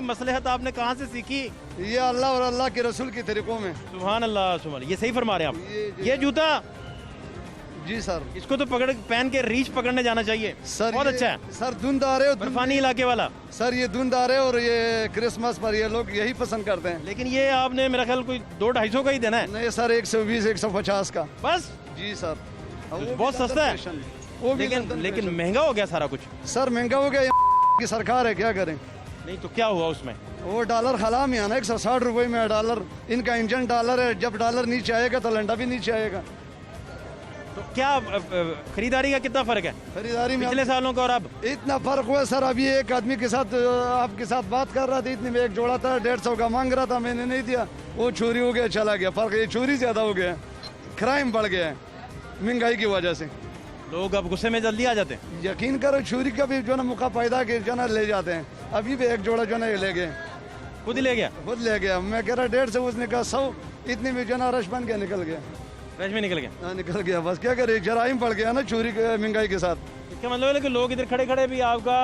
S1: मसलहत आपने कहाँ से सीखी?
S9: ये अल्लाह और अल्लाह के रसूल के तरीकों में।
S1: सुभान अल्लाह, सुभान। ये सही फरमा रहे हैं आप। ये जूता
S9: जी सर।
S1: इसको तो पहन के रीच पकड़ने जाना चाहिए
S9: सर
S1: बहुत
S9: ये-
S1: अच्छा है।
S9: सर धुंध आ रहे हो,
S1: बर्फानी इलाके वाला।
S9: सर ये धुंध आ रहे हो और ये क्रिसमस पर ये लोग यही पसंद करते हैं।
S1: लेकिन ये आपने मेरा ख्याल कोई 200-250 का ही देना है।
S9: नहीं सर 120 150 का
S1: बस
S9: जी सर।
S1: बहुत सस्ता है।
S9: वो भी
S1: लेकिन महंगा हो गया सारा कुछ।
S9: सर महंगा हो गया, की सरकार है क्या करें।
S1: नहीं तो क्या हुआ उसमें?
S9: वो डॉलर हला में आना 160 रुपए में डॉलर, इनका इंजन डॉलर है, जब डॉलर नीचे आएगा तो लंडा भी नीचे आएगा।
S1: तो क्या खरीदारी का कितना फर्क है
S9: खरीदारी में
S1: पिछले सालों का और अब?
S9: इतना फर्क हुआ सर। अभी एक आदमी के साथ आपके साथ बात कर रहा था, इतने में एक जोड़ा था 150 का मांग रहा था, मैंने नहीं दिया, वो चोरी हो गया चला गया। फर्क ये चोरी ज्यादा हो गया, क्राइम बढ़ गया है महंगाई की वजह से।
S1: लोग अब गुस्से में जल्दी आ जाते हैं।
S9: यकीन करो चोरी का भी जो ना मौका पैदा के जो ना ले जाते हैं। अभी भी एक जोड़ा जो ना ये ले गए,
S1: खुद ही ले गया।
S9: खुद ले गया। मैं कह रहा 150 उसने कहा 100, इतने में जो ना रश बन गया, निकल गया।
S1: रश में निकल गया।
S9: हाँ निकल गया। बस क्या करे, जराइम बढ़ गया ना चोरी के महंगाई के साथ।
S1: इसका मतलब है कि लोग इधर खड़े खड़े भी आपका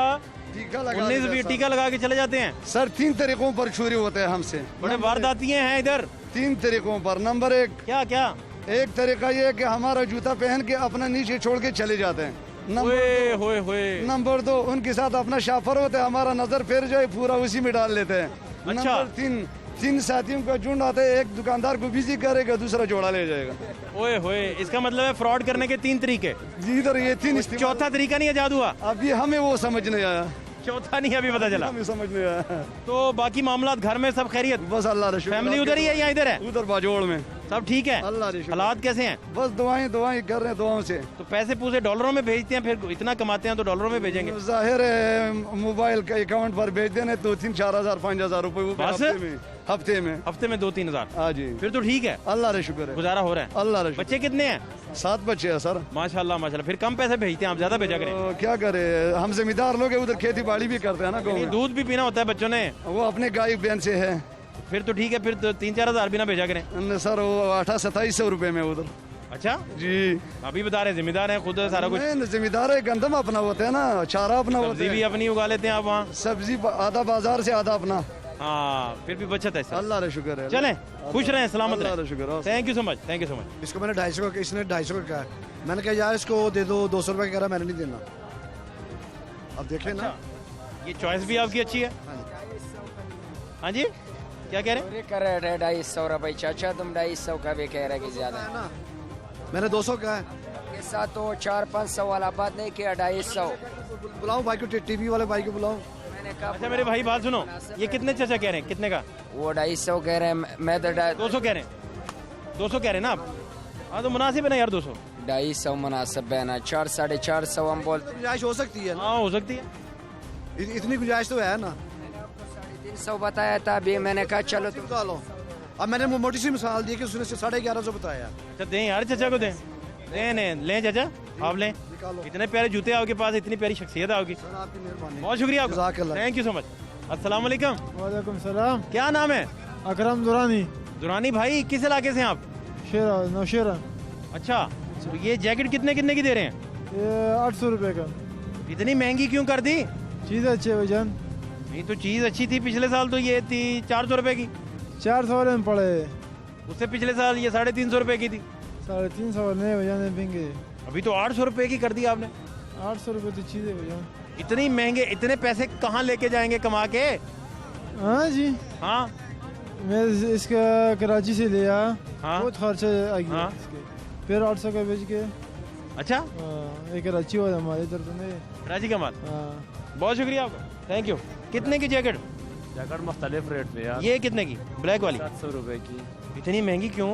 S9: टीका लगा
S1: 19-20 टीका लगा के चले जाते हैं।
S9: सर 3 तरीकों पर चोरी होते हैं हमसे।
S1: बड़े वारदातियां हैं इधर।
S9: 3 तरीकों पर। नंबर 1
S1: क्या क्या?
S9: एक तरीका ये है कि हमारा जूता पहन के अपना नीचे छोड़ के चले जाते हैं। नंबर 2 उनके साथ अपना शाफर होता है, हमारा नजर फिर जाए पूरा उसी में डाल लेते हैं।
S1: अच्छा।
S9: नंबर 3 साथियों का झुंड आता है, एक दुकानदार को बिजी करेगा, दूसरा जोड़ा ले जाएगा।
S1: ओए होए, इसका मतलब है फ्रॉड करने के 3 तरीके।
S9: इधर ये 3
S1: चौथा तरीका नहीं आजाद हुआ
S9: अभी हमें वो समझ नहीं आया।
S1: चौथा नहीं अभी पता चला।
S9: हमें समझ नहीं आया।
S1: तो बाकी मामला घर में सब खैरियत?
S9: बस अल्लाह का शुक्र।
S1: फैमिली उधर ही है या इधर है?
S9: उधर बाजोड़ में
S1: सब ठीक है।
S9: अल्लाह का शुक्र।
S1: हालात कैसे हैं?
S9: बस दुआएं कर रहे हैं, दुआओं से।
S1: तो पैसे पूरे डॉलरों में भेजते हैं, फिर इतना कमाते हैं तो डॉलरों में भेजेंगे।
S9: जाहिर है मोबाइल का अकाउंट पर भेज देने 2-3-4 हजार 5 हजार रुपए हफ्ते में
S1: 2-3 हजार।
S9: हाँ जी।
S1: फिर तो ठीक है,
S9: अल्लाह का शुक्र है,
S1: गुजारा हो रहा है।
S9: अल्लाह का शुक्र।
S1: बच्चे कितने हैं?
S9: 7 बच्चे हैं सर।
S1: माशाल्लाह माशाल्लाह। फिर कम पैसे भेजते हैं आप, ज्यादा भेजा करें।
S9: तो क्या करे, हम जिम्मेदार लोग हैं, उधर खेती बाड़ी भी करते हैं ना। गाँव में
S1: दूध भी पीना होता है बच्चों ने।
S9: वो अपने गाय बहन से है।
S1: फिर तो ठीक है, फिर तो 3-4 हजार भी ना भेजा करें।
S9: सर वो 2800-2700 रुपए में उधर।
S1: अच्छा
S9: जी।
S1: अभी बता रहे जिम्मेदार हैं, खुद सारा कुछ।
S9: नहीं, जिम्मेदार है, गंदम अपना होता है ना, चारा अपना होता
S1: सब्जी
S9: है।
S1: भी अपनी उगा लेते हैं आप वहाँ?
S9: सब्जी आधा बाजार से आधा अपना।
S1: हाँ, फिर भी बचत है।
S9: अल्लाह का शुक्र है।
S1: चलें, खुश रहें, सलामत
S9: अल्लाह का
S1: रहें।
S9: शुक्र है।
S1: Thank you so much, thank you so much.
S9: इसको मैंने 250 का, इसने 250 का कहा है। मैंने कहा यार इसको दे दो, 200 रुपए कह रहा, मैंने नहीं देना। अब देखें ना,
S1: ये चॉइस भी आपकी अच्छी है। हाँ जी, क्या कह रहे हैं?
S8: कर रहे 250 रुपये चाचा, तुम 250 का भी कह रहे कि ज्यादा है
S9: ना। मैंने 200 कहा है।
S8: के साथ तो 400-500 वाला बात नहीं किया, 250।
S9: बुलाओ भाई को, टीवी वाले भाई को बुलाओ।
S8: मैंने कहा
S1: अच्छा मेरे भाई बात सुनो, ये कितने चाचा कह रहे हैं, कितने का?
S8: वो 250 कह रहे हैं, मैं तो
S1: 200 कह रहे हैं। 200 कह रहे हैं ना आप? हाँ तो मुनासिब है ना यार 200।
S8: 250 मुनासिब है ना, 400-450 हम बोलते।
S9: गुंजाइश हो सकती है।
S1: हाँ हो सकती है,
S9: इतनी गुंजाइश तो है ना।
S8: 350 बताया था, अभी मैंने कहा चलो तुम
S9: निकालो। अब मैंने मोटी सी मिसाल दी कि उसने 1150 बताया।
S1: अच्छा दें यार चाचा को, दें लें चाचा, आप लें। इतने प्यारे जूते आपके पास, इतनी प्यारी शख्सियत आपकी।
S9: आपकी मेहरबानी,
S1: बहुत शुक्रिया आपका, थैंक यू सो मच। अस्सलाम वालेकुम।
S10: वालेकुम सलाम।
S1: क्या नाम है?
S10: अकरम दुरानी।
S1: दुरानी भाई, किस इलाके से हैं आप?
S10: नौशेरा।
S1: अच्छा, तो ये जैकेट कितने की दे रहे हैं?
S10: ये 800 रुपए का।
S1: इतनी महंगी क्यों कर दी?
S10: चीज़ अच्छी है भाईजान।
S1: नहीं तो चीज़ अच्छी थी, पिछले साल तो ये थी 400 रुपए की।
S10: 400 वाले में पड़े,
S1: उससे पिछले साल ये 350 रुपए की थी।
S10: 350 नहीं भाईजान, महंगे।
S1: अभी तो 800 रुपए की कर दी आपने।
S10: 800 रुपए तो चीज़ है भाईजान।
S1: इतनी महंगे, इतने पैसे कहाँ लेके जाएंगे कमा के?
S10: हाँ जी।
S1: हाँ
S10: मैं इसका कराची से लिया।
S1: हाँ?
S10: बहुत खर्चा आ गया।
S1: हाँ?
S10: फिर 800 का बेच के।
S1: अच्छा,
S10: एक कराची वाला हमारे इधर तो नहीं।
S1: कराची का माल।
S10: हाँ।
S1: बहुत शुक्रिया आपका, थैंक यू। कितने की जैकेट?
S11: जैकेट मुख्तलिफ रेट पे यार।
S1: ये कितने की? ब्लैक वाली
S11: 700 रुपए की।
S1: इतनी महंगी क्यों?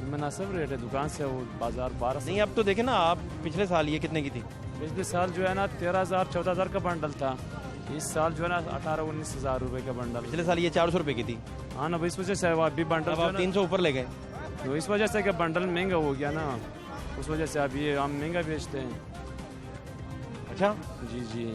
S11: मुनासिब रेट है, दुकान से वो बाजार 1200।
S1: नहीं अब तो देखे ना आप, पिछले साल ये कितने की थी?
S11: पिछले साल जो है ना 13,000-14,000 का बंडल था। इस साल जो है ना 18-19 हज़ार रुपए का बंडल।
S1: पिछले साल ये 400 रुपए की थी।
S11: हाँ ना, इस वजह से अभी बंडल
S1: अब आप 300 ऊपर ले गए।
S11: तो इस वजह से कि बंडल महंगा हो गया ना, उस वजह से अभी हम महंगा बेचते हैं।
S1: अच्छा
S11: जी जी,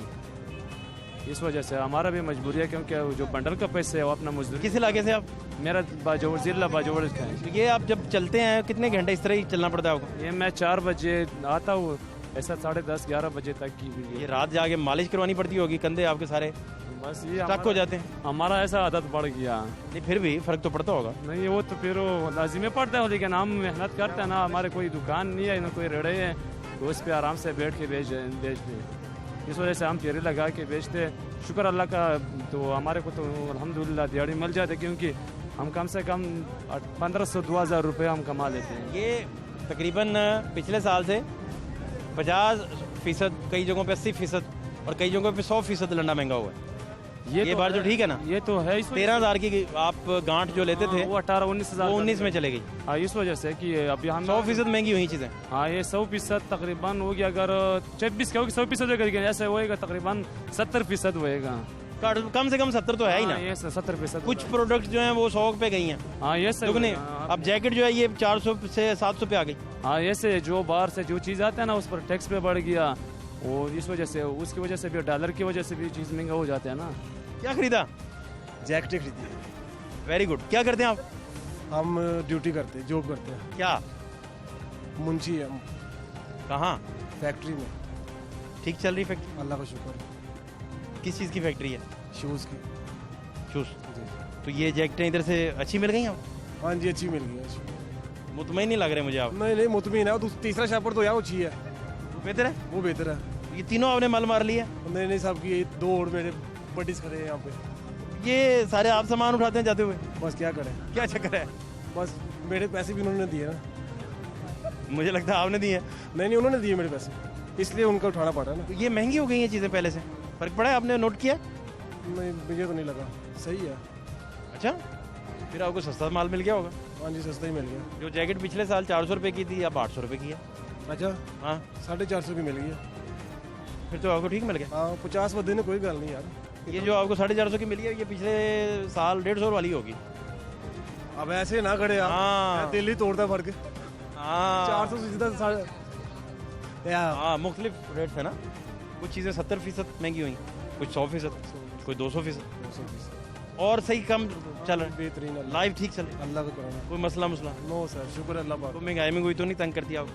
S11: इस वजह से हमारा भी मजबूरी है, क्योंकि जो बंडल का पैसे है वो अपना मजदूरी।
S1: किस इलाके से आप?
S11: मेरा बाजोड़, जिला बाजोड़ का है।
S1: तो ये आप जब चलते हैं कितने घंटे इस तरह ही चलना पड़ता है आपको?
S11: ये मैं 4 बजे आता हूँ, ऐसा 10:30-11 बजे तक की भी।
S1: ये रात जाके मालिश करवानी पड़ती होगी कंधे आपके सारे?
S11: बस ये
S1: स्टक हो जाते हैं।
S11: हमारा ऐसा आदत बढ़ गया।
S1: नहीं फिर भी फर्क तो पड़ता होगा।
S11: नहीं वो तो फिर लाजिमी पड़ता है, लेकिन हम मेहनत करते हैं ना, हमारे कोई दुकान नहीं है ना कोई रेड़े है, तो उस पर आराम से बैठ के बेचते। इस वजह से हम फेरी लगा के बेचते। शुक्र अल्लाह का, तो हमारे को तो अल्हम्दुलिल्लाह दिहाड़ी मिल जाती है, क्योंकि हम कम से कम 1500-2000 रुपये हम कमा लेते हैं।
S1: ये तकरीबन पिछले साल से 50%, कई जगहों पे 80% और कई जगहों पे 100% लंडा महंगा हुआ है। ये
S11: तो
S1: बार जो ठीक है ना,
S11: ये तो है।
S1: 13,000 की आप गांठ जो लेते थे
S11: वो 18-19
S1: वो 19 में चले गई।
S11: हाँ, इस वजह से कि अभी हम
S1: 100% महंगी हुई चीज़ें।
S11: हाँ, ये 100% तकरीबन होगी। अगर 26 का होगी 100% करेंगे, ऐसे होएगा तकरीबन 70% होएगा।
S1: कम से कम 70 तो है ही ना।
S11: ये 70%।
S1: कुछ प्रोडक्ट जो हैं वो 100 पे गई हैं।
S11: हाँ, ये से
S1: दुगने। अब जैकेट जो है ये 400 से 700 पे आ गई।
S11: हाँ, ये से जो बाहर से जो चीज़ आते हैं ना, उस पर टैक्स पे बढ़ गया, और इस वजह से, उसकी वजह से भी, डॉलर की वजह से भी चीज़ महंगा हो जाता है ना।
S1: क्या खरीदा?
S10: जैकेट खरीदी है।
S1: Very good. क्या करते हैं आप?
S10: हम ड्यूटी करते हैं, जॉब करते हैं।
S1: क्या?
S10: मुंशी है हम।
S1: कहाँ?
S10: फैक्ट्री में।
S1: ठीक चल रही फैक्ट्री?
S10: अल्लाह का शुक्र है।
S1: किस चीज़ की फैक्ट्री है?
S10: शूज़ की।
S1: शूज़। तो ये जैकेटें इधर से अच्छी मिल गई आप?
S10: हाँ जी, अच्छी मिल गई है।
S1: मुतमईन नहीं लग रहे मुझे आप।
S10: नहीं मुतमीन है। तीसरा शापर तो यार वो अच्छी है।
S1: वो बेहतर है?
S10: वो बेहतर है।
S1: ये तीनों आपने मल मार लिया?
S10: नहीं साहब की 2 और मेरे बडीज खड़े हैं यहाँ पे।
S1: ये सारे आप सामान उठाते हैं जाते हुए?
S10: बस क्या करें।
S1: क्या चक्कर है?
S10: बस मेरे पैसे भी उन्होंने दिए ना।
S1: मुझे लगता है आपने दिए हैं।
S10: नहीं उन्होंने दिए मेरे पैसे, इसलिए उनका उठाना पड़ा ना।
S1: तो ये महंगी हो गई हैं चीज़ें पहले से, फर्क पड़ा है? आपने नोट किया?
S10: नहीं, मुझे तो नहीं लगा। सही है।
S1: अच्छा, फिर आपको सस्ता माल मिल गया होगा।
S10: हाँ जी, सस्ता ही मिल गया।
S1: जो जैकेट पिछले साल 400 रुपये की थी, अब 800 रुपये की है।
S10: अच्छा।
S1: हाँ,
S10: 450 की मिल गई है।
S1: फिर तो आपको ठीक मिल गया।
S10: हाँ, 50 बदे ने कोई गल नहीं यार।
S1: ये जो आपको 450 की मिली है, ये पिछले साल 150 वाली होगी।
S10: अब ऐसे ना खड़े यार।
S1: हाँ,
S10: दिल ही तोड़ता फर्क।
S1: हाँ,
S10: 400 से सीधा
S1: हाँ, मुख्तलिफ रेट है ना। कुछ चीज़ें 70% महंगी हुई, कुछ 100%, कोई 200%। और सही कम चल रहा है।
S10: बेहतरीन।
S1: लाइफ ठीक चल रही है?
S10: अल्लाह का करना।
S1: कोई मसला
S10: नो सर, शुक्र अल्लाह पाक।
S1: तो महंगाई में कोई तो नहीं तंग करती आपको?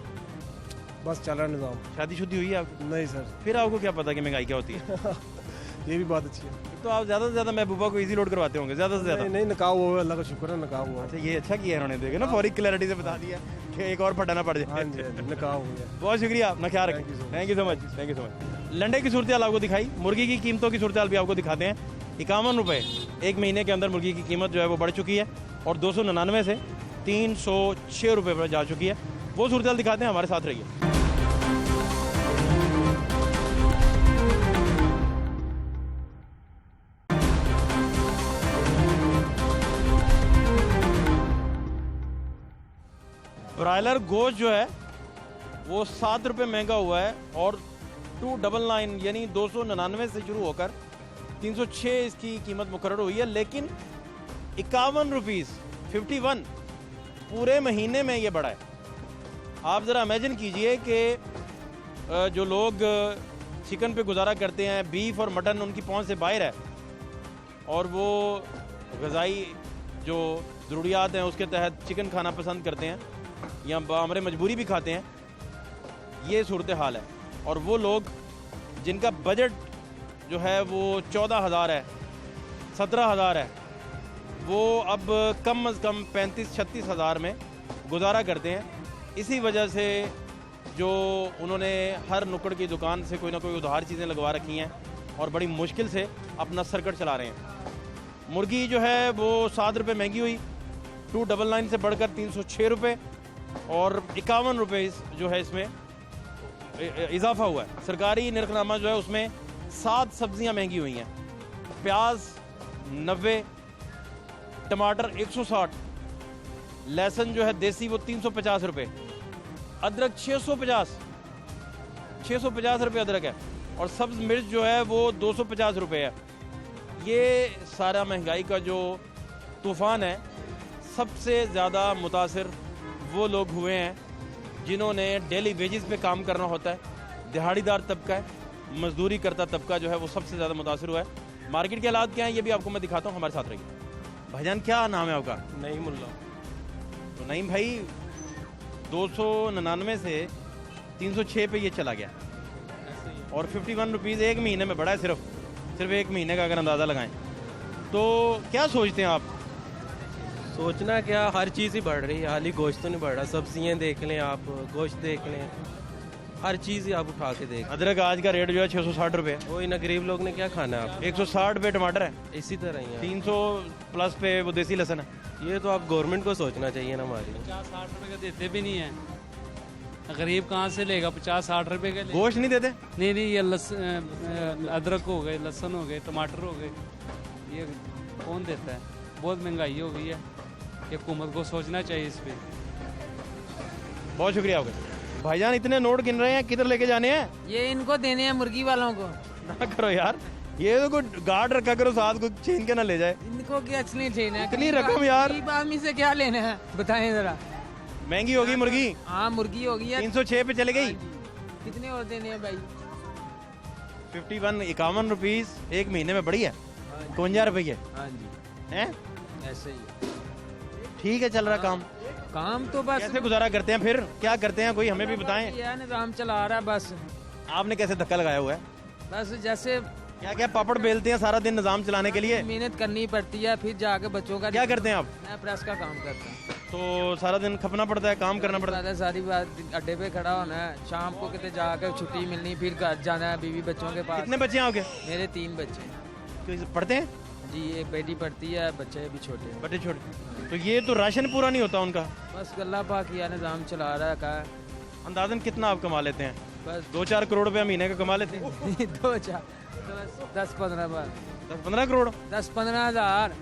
S10: बस चल रहा निज़ाम।
S1: शादी हुई है आपकी?
S10: नहीं सर।
S1: फिर आपको क्या पता कि महंगाई क्या होती है?
S10: ये भी बात अच्छी है।
S1: तो आप ज़्यादा से ज़्यादा महबूबा को इजी लोड करवाते होंगे ज़्यादा से ज़्यादा?
S10: नहीं, निकाह हुआ, अल्लाह का शुक्र है, निकाह हुआ।
S1: अच्छा, ये अच्छा किया इन्होंने, देखे ना, फौरी क्लैरिटी से बता दिया कि एक और फटाना पड़ जाए।
S10: हाँ जी, निकाह हो गया।
S1: बहुत शुक्रिया, अपना ख्याल रखें। Thank you so much, thank you so much. लंडे की सूरत आपको दिखाई, मुर्गी की कीमतों की सूरत भी आपको दिखाते हैं। 51 रुपये एक महीने के अंदर मुर्गी की कीमत जो है वो बढ़ चुकी है, और 299 से 306 रुपये पर जा चुकी है। वो सूरत दिखाते हैं, हमारे साथ रहिए। ब्रायलर गोश्त जो है वो 7 रुपये महंगा हुआ है, और 299 यानी 299 से शुरू होकर 306 इसकी कीमत मुकर्रर हुई है। लेकिन 51 रुपीज़ 51 पूरे महीने में ये बढ़ा है। आप ज़रा इमेजिन कीजिए कि जो लोग चिकन पे गुजारा करते हैं, बीफ और मटन उनकी पहुंच से बाहर है, और वो ग़िज़ाई जो ज़रूरियात हैं उसके तहत चिकन खाना पसंद करते हैं, या हमारे मजबूरी भी खाते हैं, ये सूरत हाल है। और वो लोग जिनका बजट जो है वो 14,000 है, 17,000 है, वो अब कम अज़ कम 35-36 हज़ार में गुजारा करते हैं। इसी वजह से जो उन्होंने हर नुक्कड़ की दुकान से कोई ना कोई उधार चीज़ें लगवा रखी हैं, और बड़ी मुश्किल से अपना सर्कट चला रहे हैं। मुर्गी जो है वो 7 रुपये महंगी हुई, 299 से बढ़कर 306 रुपये, और 51 रुपये जो है इसमें इजाफा हुआ है। सरकारी निर्खनामा जो है उसमें 7 सब्जियां महंगी हुई हैं। प्याज 90, टमाटर 160, लहसुन जो है देसी वो 350 रुपये, अदरक 650 रुपये अदरक है, और सब्ज मिर्च जो है वो 250 रुपये है। ये सारा महंगाई का जो तूफ़ान है, सबसे ज़्यादा मुतासिर वो लोग हुए हैं जिन्होंने डेली वेजेस पे काम करना होता है। दिहाड़ीदार तबका है, मजदूरी करता तबका जो है वो सबसे ज़्यादा मुतासिर हुआ है। मार्केट के हालात क्या हैं ये भी आपको मैं दिखाता हूँ, हमारे साथ रहिए। भाईजान क्या नाम है आपका?
S10: नहीं मुल्ला।
S1: तो नहीं भाई, 299 से 306 पे ये चला गया, और 51 रुपीज़ एक महीने में बढ़ा है सिर्फ। सिर्फ एक महीने का अगर अंदाज़ा लगाएं तो क्या सोचते हैं आप?
S10: सोचना क्या, हर चीज़ ही बढ़ रही है, हाल ही गोश्त तो नहीं बढ़ रहा। सब्जियाँ देख लें आप, गोश्त देख लें, हर चीज़ ही आप उठा के देख।
S1: अदरक आज का रेट जो है 660 रुपये।
S10: वही ना, गरीब लोग ने क्या खाना है। आप
S1: 160 रुपये टमाटर है,
S10: इसी तरह ही है।
S1: 300 प्लस पे वो देसी लहसुन है।
S10: ये तो आप गवर्नमेंट को सोचना चाहिए ना हमारी।
S11: 50-60 रुपए का देते भी नहीं है, गरीब कहाँ से लेगा 50-60 रुपए का?
S1: गोश्त नहीं देते?
S11: नहीं, ये अदरक हो गए, लहसुन हो गए, टमाटर हो गए, ये कौन देता है? बहुत महंगाई हो गई है, ये हुकूमत को सोचना चाहिए इस पर।
S1: बहुत शुक्रिया आपका। भाईजान इतने नोट गिन रहे हैं, किधर लेके जाने हैं?
S12: ये इनको देने हैं मुर्गी वालों को।
S1: ना करो यार, ये तो कोई गार्ड रखा करो साथ, को छीन के ना ले जाए।
S12: इनको क्या नहीं लेना है,
S1: इतनी रकम यार,
S12: गरीब आदमी से क्या लेना है बताएं जरा।
S1: महंगी होगी मुर्गी।
S12: हाँ मुर्गी होगी है,
S1: 306 पे चले गई।
S12: कितने और देने हैं भाई?
S1: 51 रुपीज एक महीने में बढ़ी है, 52 रुपये।
S12: हाँ जी,
S1: हैं
S12: ऐसे ही
S1: ठीक है, चल रहा काम
S12: तो बस।
S1: कैसे गुजारा करते हैं फिर, क्या करते हैं, कोई हमें भी बताएं।
S12: यार निज़ाम चला रहा है बस।
S1: आपने कैसे धक्का लगाया हुआ है?
S12: बस जैसे
S1: क्या क्या पापड़ बेलते हैं सारा दिन निजाम चलाने के लिए?
S12: मेहनत करनी पड़ती है, फिर जाके बच्चों का।
S1: क्या करते हैं आप?
S12: मैं प्रेस का काम करता हूँ।
S1: तो सारा दिन खपना पड़ता है, काम करना पड़ता है।
S12: सारी बात अड्डे पे खड़ा होना है, शाम को कितने जाकर छुट्टी मिलनी, फिर घर जाना है बीवी बच्चों के पास।
S1: कितने बच्चे हैं आपके?
S12: मेरे 3 बच्चे।
S1: तो पढ़ते हैं
S12: जी, एक बेटी पढ़ती है, बच्चे भी छोटे हैं।
S1: बच्चे छोटे। तो ये तो राशन पूरा नहीं होता उनका?
S12: बस अल्लाह पाक किया निज़ाम चला रहा है। कहा
S1: अंदाजन कितना आप कमा लेते हैं?
S12: बस
S1: 2-4 करोड़ रुपया महीने का कमा लेते हैं?
S12: 2-4 10-15 बार।
S1: 10-15 करोड़?
S12: 10-15 हज़ार।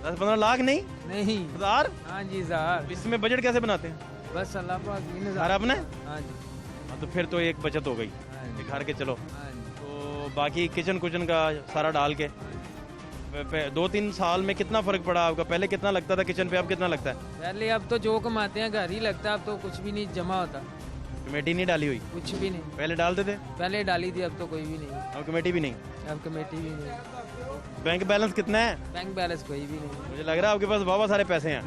S1: 10-15 लाख नहीं?
S12: नहीं,
S1: हजार?
S12: हाँ जी हजार।
S1: इसमें बजट कैसे बनाते हैं?
S12: बस अल्लाह पाक की
S1: घर अपने?
S12: हाँ जी।
S1: हाँ, तो फिर तो एक बचत हो गई, घर के। चलो,
S12: हाँ जी।
S1: तो बाकी किचन कुचन का सारा डाल के 2-3 साल में कितना फर्क पड़ा आपका? पहले कितना लगता था किचन पे, अब कितना लगता है?
S12: पहले अब तो जो कमाते हैं घर ही लगता है, अब तो कुछ भी नहीं जमा होता।
S1: कमेटी नहीं डाली हुई?
S12: कुछ भी नहीं।
S1: पहले डालते थे?
S12: पहले डाली थी, अब तो कोई भी नहीं।
S1: अब कमेटी भी नहीं?
S12: अब कमेटी भी नहीं।
S1: बैंक बैलेंस कितना है?
S12: बैंक बैलेंस कोई भी नहीं।
S1: मुझे लग रहा है आपके पास बहुत सारे पैसे हैं।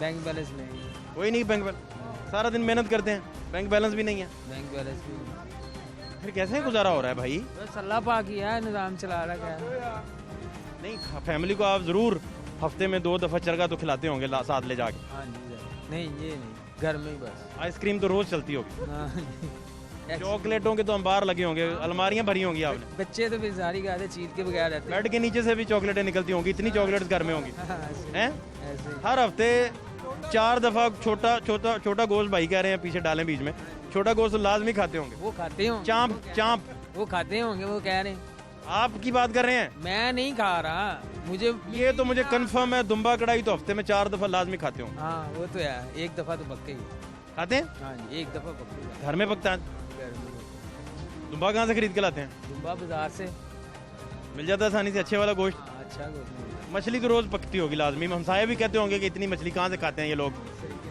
S12: बैंक बैलेंस नहीं,
S1: कोई नहीं बैंक बैलेंस। सारा दिन मेहनत करते हैं, बैंक बैलेंस भी नहीं है।
S12: बैंक बैलेंस भी नहीं।
S1: फिर कैसे गुजारा हो रहा है भाई?
S12: बस अल्लाह पाक ही है, निज़ाम चला रहा है।
S1: नहीं, फैमिली को आप जरूर हफ्ते में 2 दफा चरगा तो खिलाते होंगे साथ ले जाके?
S12: हाँ जी। नहीं ये नहीं, घर में ही बस।
S1: आइसक्रीम तो रोज चलती होगी? चॉकलेटों के तो अंबार लगे होंगे, अलमारियां भरी होंगी आपने?
S12: बच्चे तो फिर सारी गाते चीज के बगैर रहते हैं।
S1: बेड के नीचे से भी चॉकलेटें निकलती होंगी, इतनी चॉकलेट्स घर में होंगी हैं? हर हफ्ते 4 दफा छोटा गोश्त भाई कह रहे हैं पीछे डालें बीच में, छोटा गोश्त लाजमी खाते होंगे।
S12: वो खाते होंगे,
S1: चांप
S12: वो खाते होंगे, वो कह रहे हैं।
S1: आपकी बात कर रहे हैं?
S12: मैं नहीं खा रहा, मुझे
S1: कंफर्म है। दुम्बा कढ़ाई तो हफ्ते में 4 दफा लाजमी खाते होंगे।
S12: हाँ वो तो है, एक दफा तो पक्के ही
S1: खाते हैं।
S12: हाँ जी, एक दफा पक्के।
S1: घर में पकता है? दुम्बा कहाँ से खरीद के लाते हैं?
S12: दुम्बा बाजार से
S1: मिल जाता है आसानी से, अच्छे वाला गोश्त।
S12: अच्छा गोश्त।
S1: मछली तो रोज पकती होगी लाजमी, हमसाये भी कहते होंगे कि इतनी मछली कहाँ से खाते हैं ये लोग।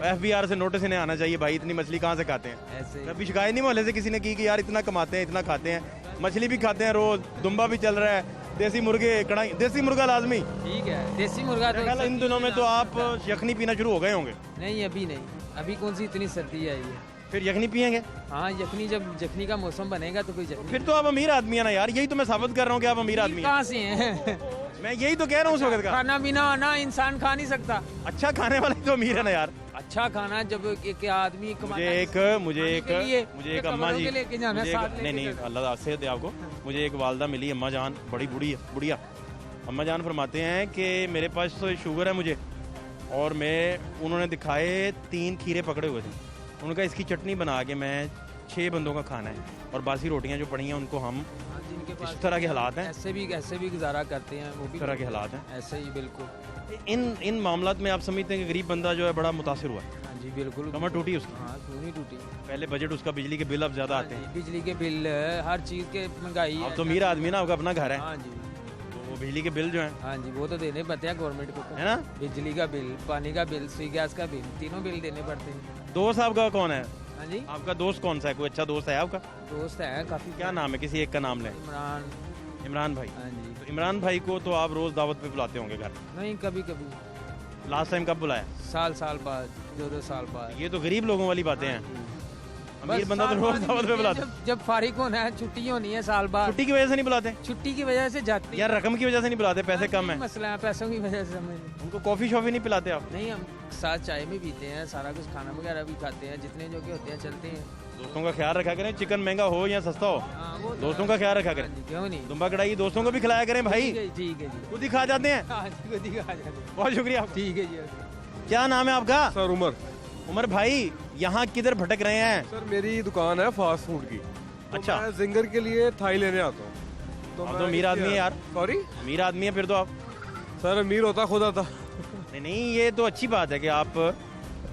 S1: FBR से नोटिस इन्हें आना चाहिए, भाई इतनी मछली कहाँ से खाते हैं।
S12: ऐसे
S1: कभी शिकायत नहीं मोहल्ले से किसी ने की कि यार इतना कमाते हैं, इतना खाते हैं, मछली भी खाते हैं रोज, दुम्बा भी चल रहा है, देसी मुर्गे कढ़ाई, देसी मुर्गा लाजमी।
S12: ठीक है, देसी मुर्गा तो
S1: इन दिनों में तो आप यखनी पीना शुरू हो गए होंगे?
S12: नहीं अभी नहीं, अभी कौन सी इतनी सर्दी आई है।
S1: फिर यखनी पियेंगे?
S12: हाँ यखनी, जब यखनी का मौसम बनेगा तो कोई यखनी।
S1: फिर तो आप अमीर आदमी है ना यार, यही तो मैं साबित कर रहा हूँ कि आप अमीर आदमी
S12: कहाँ से हैं?
S1: मैं यही तो कह रहा हूँ उस वक्त का।
S12: खाना पीना आना इंसान खा नहीं सकता।
S1: अच्छा खाने वाले तो अमीर है ना यार।
S12: अच्छा खाना जब एक आदमी
S1: मुझे एक अम्मा जी, नहीं अल्लाह से दे आपको, मुझे एक वालदा मिली, अम्मा जान, बड़ी बुढ़िया अम्मा जान फरमाते हैं कि मेरे पास तो शुगर है मुझे, और उन्होंने दिखाए 3 खीरे पकड़े हुए थे, उनका इसकी चटनी बना के मैं 6 बंदों का खाना है, और बासी रोटियां जो पड़ी हैं उनको हम, इस तरह के हालात हैं,
S12: ऐसे भी गुजारा करते हैं, वो भी
S1: इस तरह के हालात हैं,
S12: ऐसे ही बिल्कुल।
S1: इन मामलात में आप समझते हैं कि गरीब बंदा जो है बड़ा मुतासिर हुआ है?
S12: हाँ जी बिल्कुल,
S1: कमर टूटी उसकी।
S12: हाँ क्यों नहीं टूटी।
S1: पहले बजट उसका, बिजली के बिल अब ज्यादा आते हैं,
S12: बिजली के बिल, हर चीज़ के महंगाई।
S1: अब तो अमीर आदमी ना, आपका अपना घर है।
S12: हाँ जी,
S1: तो बिजली के बिल जो है,
S12: हाँ जी वो तो देने पड़ते हैं गवर्नमेंट को,
S1: है ना?
S12: बिजली का बिल, पानी का बिल, स्वी गैस का बिल, तीनों बिल देने पड़ते हैं।
S1: दोस्त आपका कौन है?
S12: हाँ जी,
S1: आपका दोस्त कौन सा है? कोई अच्छा दोस्त है आपका?
S12: दोस्त है काफी।
S1: क्या नाम है? किसी एक का नाम लें। इमरान भाई।
S12: हाँ जी,
S1: तो इमरान भाई को तो आप रोज दावत पे बुलाते होंगे घर?
S12: नहीं कभी कभी।
S1: लास्ट टाइम कब बुलाया?
S12: साल बाद, 2 साल बाद।
S1: ये तो गरीब लोगों वाली बातें हैं। अमीर बंदा तो रोज दावत पे बुलाते।
S12: जब फारिग होना है, छुट्टी होनी है साल बाद,
S1: छुट्टी की वजह से नहीं बुलाते?
S12: छुट्टी की वजह से जाते
S1: यार रकम की वजह से नहीं बुलाते, पैसे कम है।
S12: मसला है पैसों की वजह से। हमें
S1: उनको कॉफी शॉफी नहीं पिलाते आप?
S12: नहीं, हम साथ चाय भी पीते हैं, सारा कुछ खाना वगैरह भी खाते हैं, जितने जो के होते हैं चलते हैं।
S1: दोस्तों का ख्याल रखा करें, चिकन महंगा हो या सस्ता हो, दोस्तों का ख्याल रखा करें।
S12: क्यों नहीं,
S1: दुम्बा कढ़ाई दोस्तों को भी खिलाया करें भाई।
S12: ठीक है जी,
S1: खुद ही खा जाते हैं।
S12: खुद ही खा जाते हैं।
S1: बहुत शुक्रिया।
S12: ठीक है जी।
S1: क्या नाम है आपका?
S13: सर उमर।
S1: उमर भाई, यहाँ किधर भटक रहे हैं?
S13: सर मेरी दुकान है फास्ट फूड की।
S1: अच्छा।
S13: मैं जिंगर के लिए थाई लेने आता हूँ।
S1: तो अमीर आदमी है यार।
S13: सॉरी,
S1: अमीर आदमी है फिर तो आप।
S13: सर अमीर होता खुद आता।
S1: नहीं, ये तो अच्छी बात है कि आप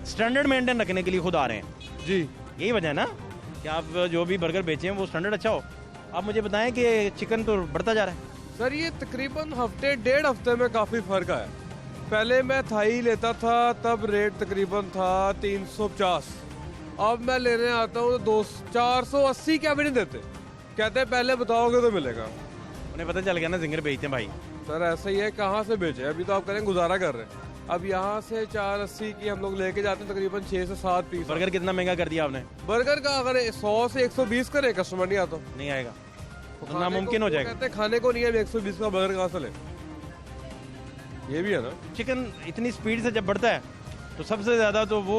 S1: स्टैंडर्ड मेंटेन रखने के लिए खुद आ रहे हैं।
S13: जी,
S1: यही वजह है ना कि आप जो भी बर्गर बेचे हैं वो स्टैंडर्ड अच्छा हो। आप मुझे बताएं कि चिकन तो बढ़ता जा रहा है।
S13: सर ये तकरीबन हफ्ते 1.5 हफ्ते में काफ़ी फ़र्क आया। पहले मैं थाई लेता था तब रेट तकरीबन था 350, अब मैं लेने आता हूँ तो 480 क्या भी नहीं देते, कहते हैं पहले बताओगे तो मिलेगा।
S1: उन्हें पता चल गया ना जिंगर बेचते हैं भाई।
S13: सर ऐसा ही है, कहाँ से बेचे, अभी तो आप करें गुजारा कर रहे हैं। अब यहाँ से 480 की हम लोग लेके जाते हैं तकरीबन 6 से 7 पीस।
S1: बर्गर कितना महंगा कर दिया आपने?
S13: बर्गर का अगर 100 से 120 करे कस्टमर नहीं आता,
S1: नहीं आएगा तो नामुमकिन हो जाएगा।
S13: कहते हैं खाने को नहीं है, 120 का बर्गर कहाँ से ले, ये भी है ना।
S1: चिकन इतनी स्पीड से जब बढ़ता है तो सबसे ज़्यादा तो वो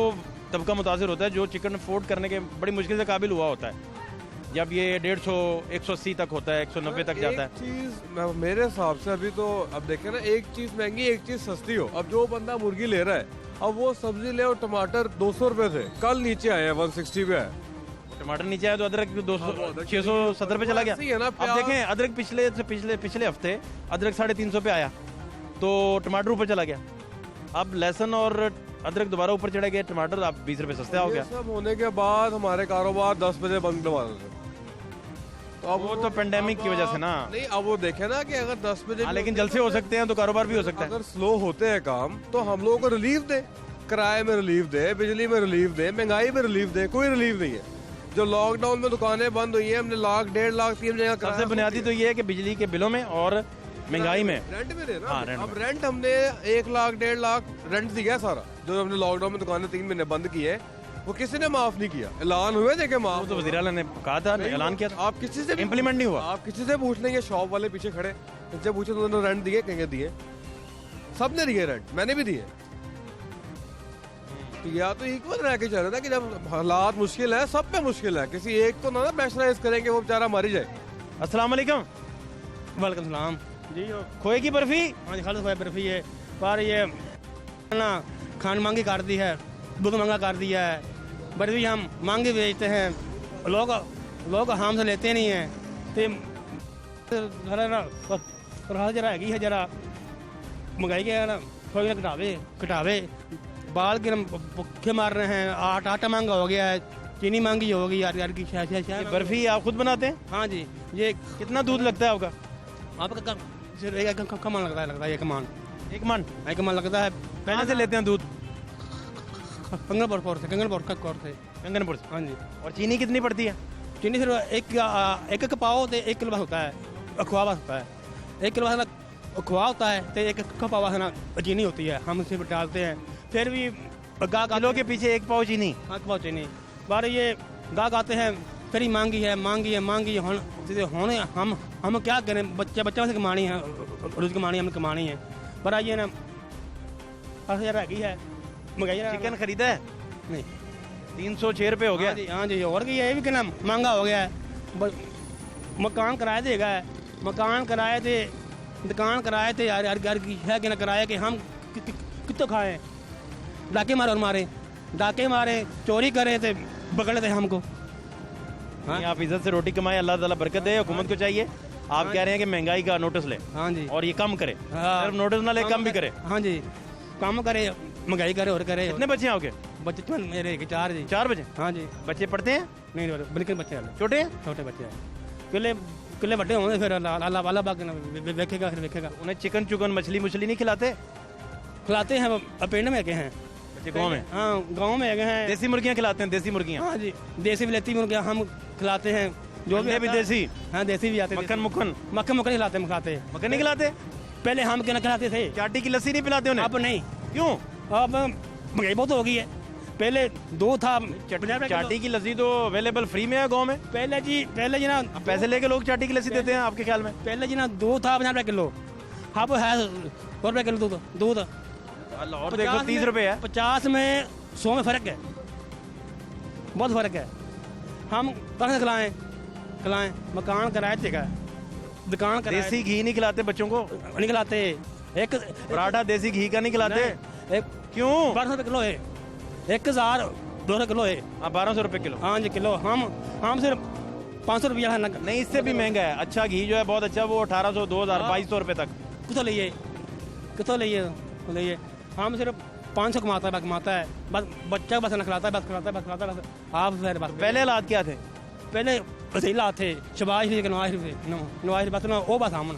S1: तबका मुतासिर होता है जो चिकन अफोर्ड करने के बड़ी मुश्किल से काबिल हुआ होता है। जब ये 150 180 तक होता है, 190 तक जाता है।
S13: चीज मेरे हिसाब से अभी तो अब देखें ना, एक चीज महंगी एक चीज सस्ती हो। अब जो बंदा मुर्गी ले रहा है, अब वो सब्जी ले और टमाटर 200 रुपए थे, कल नीचे आए हैं 160 पे है।
S1: टमाटर नीचे आया तो अदरक 670 पे चला गया। अब देखें अदरक पिछले हफ्ते अदरक 350 पे आया तो टमाटर ऊपर चला गया। अब लहसुन और अदरक दोबारा ऊपर चढ़े गए, टमाटर अब 20 रुपए सस्ता हो गया।
S13: सब होने के बाद हमारे कारोबार 10 बजे बंद करवा देते।
S1: तो अब वो तो पेंडेमिक की वजह से ना।
S13: नहीं, अब वो देखे ना कि अगर 10 बजे
S1: लेकिन जल्द से हो सकते हैं तो कारोबार भी हो सकता है।
S13: अगर स्लो होते हैं काम तो हम लोगों को रिलीफ दे, किराए में रिलीफ दे, बिजली में रिलीफ दे, महंगाई में रिलीफ दे, कोई रिलीफ नहीं है। जो लॉकडाउन में दुकानें बंद हुई है, हमने 1 लाख 1.5 लाख 3 जगह।
S1: सबसे बुनियादी तो ये है कि बिजली के बिलों में और महंगाई में
S13: रेंट में देना।
S1: हाँ,
S13: अब रेंट हमने 1 लाख 1.5 लाख रेंट दिया सारा, जो हमने लॉकडाउन में दुकानें 3 महीने बंद की है, वो किसी ने माफ नहीं किया। ऐलान हुए देखे माफ,
S1: तो वज़ीर आला ने कहा था, ऐलान किया था।
S13: आप किसी से
S1: इम्प्लीमेंट नहीं हुआ।
S13: आप किसी से पूछ लेंगे, शॉप वाले पीछे खड़े, उनसे पूछे तो उन्होंने रेंट दिए, कहेंगे दिए, सबने दिए रेंट, मैंने भी दिए। तो या तो इक्वल रह के चल रहा था कि जब हालात मुश्किल है, सब पे मुश्किल है, किसी एक तो ना प्रेशराइज करेंगे वो बेचारा मर ही जाए।
S1: अस्सलाम वालेकुम।
S14: वालेकुम सलाम
S1: जी। खोए की बर्फी?
S14: हाँ जी, खालिद खोए बर्फी है, पर ये ना खान महंगी कर दी है, दूध महंगा कर दिया है, बर्फी हम महंगी बेचते हैं, लोग हमसे लेते नहीं हैं। तो जरा हैगी है, जरा महंगाई के ना थोड़ी ना घटावे बाल के भुखे मार रहे हैं। आटा महंगा हो गया है, चीनी महंगी हो गई यार की।
S1: बर्फी आप खुद बनाते हैं?
S14: हाँ जी। ये
S1: कितना दूध लगता है आपका?
S14: आपका कमान लगता है एक मन लगता है।
S1: पहले से लेते हैं दूध?
S14: कंगनपुर से।
S1: हाँ जी। और चीनी कितनी पड़ती है?
S14: चीनी सिर्फ एक पाव तो 1 किलो होता है, अखवा होता है। 1 किलो अखवा होता है तो 1 पाव है ना चीनी होती है, हम उसे डालते हैं। फिर भी
S1: किलो के पीछे 1 पाव चीनी?
S14: हाँ, 1 पाव चीनी। बार ये गाहक आते हैं, फिर ही मांगी है हम क्या करें, बच्चा से कमानी है, रोज कमानी हमें कमानी है। पर आइए ना 10,000 रह गई है महंगाई।
S1: चिकन खरीदा है?
S14: नहीं,
S1: 306 रुपये हो गया।
S14: हाँ जी। और ये भी कहना महंगा हो गया है। मकान किराए देगा है, मकान किराए थे, दुकान किराए थे यार घर की है कि ना किराया कि हम कितों खाएं। डाके मारे चोरी करें तो पकड़ थे हमको।
S1: हाँ, आप इज्जत से रोटी कमाए, अल्लाह ताला बरकत दे। हुकूमत को चाहिए, आप कह रहे हैं कि महंगाई का नोटिस ले।
S14: हाँ जी।
S1: और ये कम करे,
S14: हाँ।
S1: सिर्फ नोटिस ना ले, कम भी करे।
S14: हाँ जी, कम करे, महंगाई करे और करे।
S1: कितने बच्चे हैं आपके?
S14: बच्चे मेरे 4 जी।
S1: 4 बच्चे?
S14: हाँ जी।
S1: बच्चे पढ़ते हैं?
S14: नहीं, बिल्कुल बच्चे
S1: छोटे हैं?
S14: छोटे बच्चे हैं। किले बड़े होंगे, फिर अल्लाह वाला बाकी देखेगा, फिर देखेगा।
S1: उन्हें चिकन चुकन मछली नहीं खिलाते?
S14: खिलाते हैं, पेड़ में गए हैं
S1: गाँव में।
S14: हाँ, गाँव में गए हैं।
S1: देसी मुर्गियाँ खिलाते हैं? देसी मुर्गियाँ?
S14: हाँ जी, देसी विलेती मुर्गियाँ हम खिलाते हैं। जो भी
S1: देसी?
S14: हाँ, देसी भी आते हैं। मक्खन खिलाते हैं, खाते हैं।
S1: मक्खन नहीं खिलाते?
S14: पहले हम क्या खिलाते थे,
S1: चाटी की लस्सी नहीं पिलाते उन्हें?
S14: अब नहीं।
S1: क्यों?
S14: अब महंगाई बहुत हो गई है, पहले 2 था।
S1: चाटी की लस्सी तो अवेलेबल फ्री में है गांव में?
S14: पहले जी ना
S1: पैसे लेके लोग चाटी की लस्सी देते हैं आपके ख्याल में?
S14: पहले जी ना 2 था 50 रुपये किलो, हाँ वो है 100 रुपये किलो दूध।
S1: और देखो 30 रुपये है।
S14: 50 में 100 में फ़र्क है, बहुत फ़र्क है। हम कहाँ से खिलाएँ? मकान किराए देगा, दुकान किराए।
S1: देसी घी नहीं खिलाते बच्चों को?
S14: नहीं खिलाते। एक
S1: पराठा देसी घी का नहीं खिलाते? क्यों?
S14: 1200 रुपये किलो है, 1200 किलो है।
S1: हाँ 1200 रुपये किलो?
S14: हाँ जी किलो। हम सिर्फ 500 रुपया है।
S1: नहीं इससे भी महंगा है। अच्छा घी जो है बहुत अच्छा, वो 1800, 2000, 2200 रुपये तक।
S14: कितों लिए हम सिर्फ 500 कमाता है बस, बच्चा बस न खिलाता है, बस खिलाता है। आप फिर
S1: पहले हालात क्या थे?
S14: पहले सही हालात थे, शबाज शरीफ नवाज बस ना वो बस हम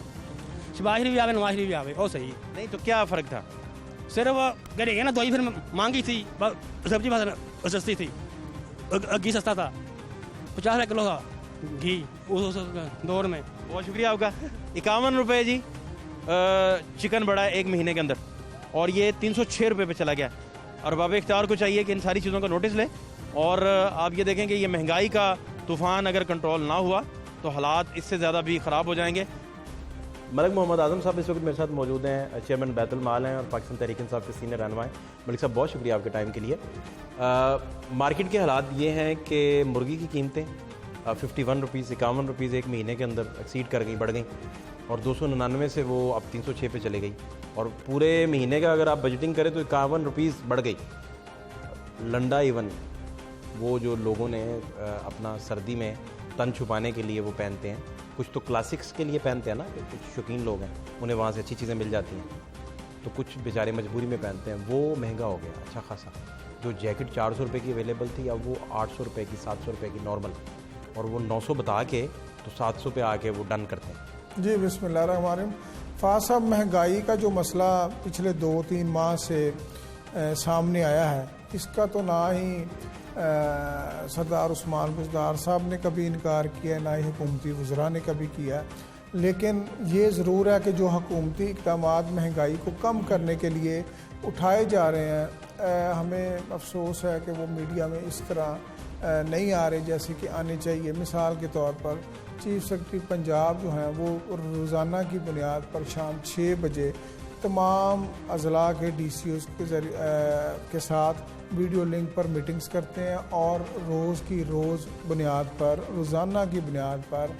S14: शबाज शरीफ भी आवे, नवाज शरीफ भी आवे, वो सही।
S1: नहीं तो क्या फ़र्क था?
S14: सिर्फ घरेगा ना दवाई फिर मांगी थी, सब्जी बस सस्ती थी, घी सस्ता था, 50 रुपये किलो था घी उस दौर में।
S1: बहुत शुक्रिया आपका। 51 रुपये जी चिकन बड़ा है 1 महीने के अंदर, और ये 306 रुपये पे चला गया। और बाबा इख्तियार को चाहिए कि इन सारी चीज़ों का नोटिस ले, और आप ये देखें कि ये महंगाई का तूफ़ान अगर कंट्रोल ना हुआ तो हालात इससे ज़्यादा भी ख़राब हो जाएंगे। मलिक मोहम्मद आज़म साहब इस वक्त मेरे साथ मौजूद हैं, चेयरमैन बैतुल माल हैं और पाकिस्तान तहरीक इंसाफ के सीनियर रहनुमा हैं। मलिक साहब बहुत शुक्रिया आपके टाइम के लिए। मार्केट के हालात ये हैं कि मुर्गी की कीमतें 51 रुपीज़ 51 रुपीज़ 1 महीने के अंदर एक्सीड कर गई, बढ़ गई, और 299 से वो अब 306 पे चले गई, और पूरे महीने का अगर आप बजटिंग करें तो 51 रुपीज़ बढ़ गई। लंडा इवन वो जो लोगों ने अपना सर्दी में तन छुपाने के लिए वो पहनते हैं, कुछ तो क्लासिक्स के लिए पहनते हैं ना, कुछ शौकीन लोग हैं उन्हें वहाँ से अच्छी चीज़ें मिल जाती हैं, तो कुछ बेचारे मजबूरी में पहनते हैं, वो महंगा हो गया अच्छा खासा। जो जैकेट 400 रुपये की अवेलेबल थी अब वो 800 रुपये की, 700 रुपये की नॉर्मल, और वो 900 बता के तो 700 पे आके वो डन करते हैं।
S15: जी बिस्मिल्लाहिर्रहमानिर्रहीम। फास साहब, महंगाई का जो मसला पिछले 2-3 माह से सामने आया है, इसका तो ना ही सरदार उस्मान बुज़दार साहब ने कभी इनकार किया, ना ही हुकूमती वज़रा ने कभी किया, लेकिन ये ज़रूर है कि जो हुकूमती इक़दामात महंगाई को कम करने के लिए उठाए जा रहे हैं, हमें अफसोस है कि वो मीडिया में इस तरह नहीं आ रहे जैसे कि आने चाहिए। मिसाल के तौर पर चीफ सेक्रेटरी पंजाब जो हैं वो रोज़ाना की बुनियाद पर शाम 6 बजे तमाम अज़ला के DCOs के साथ वीडियो लिंक पर मीटिंग्स करते हैं, और रोज़ की रोज़ बुनियाद पर, रोज़ाना की बुनियाद पर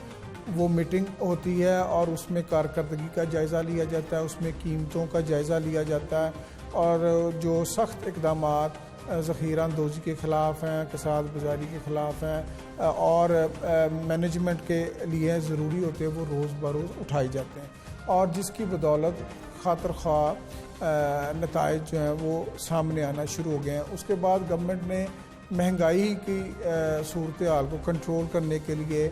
S15: वो मीटिंग होती है, और उसमें कारकर्दगी का जायज़ा लिया जाता है, उसमें कीमतों का जायज़ा लिया जाता है, और जो सख्त इक़दामात ज़ख़ीरा अंदोज़ी के ख़िलाफ़ हैं, कसाद गुजारी के ख़िलाफ़ हैं और मैनेजमेंट के लिए ज़रूरी होते हैं, वो रोज़ बरोज़ उठाए जाते हैं, और जिसकी बदौलत खातर ख्वाह नताइज जो हैं वो सामने आना शुरू हो गए हैं। उसके बाद गवर्नमेंट ने महंगाई की सूरत हाल को कंट्रोल करने के लिए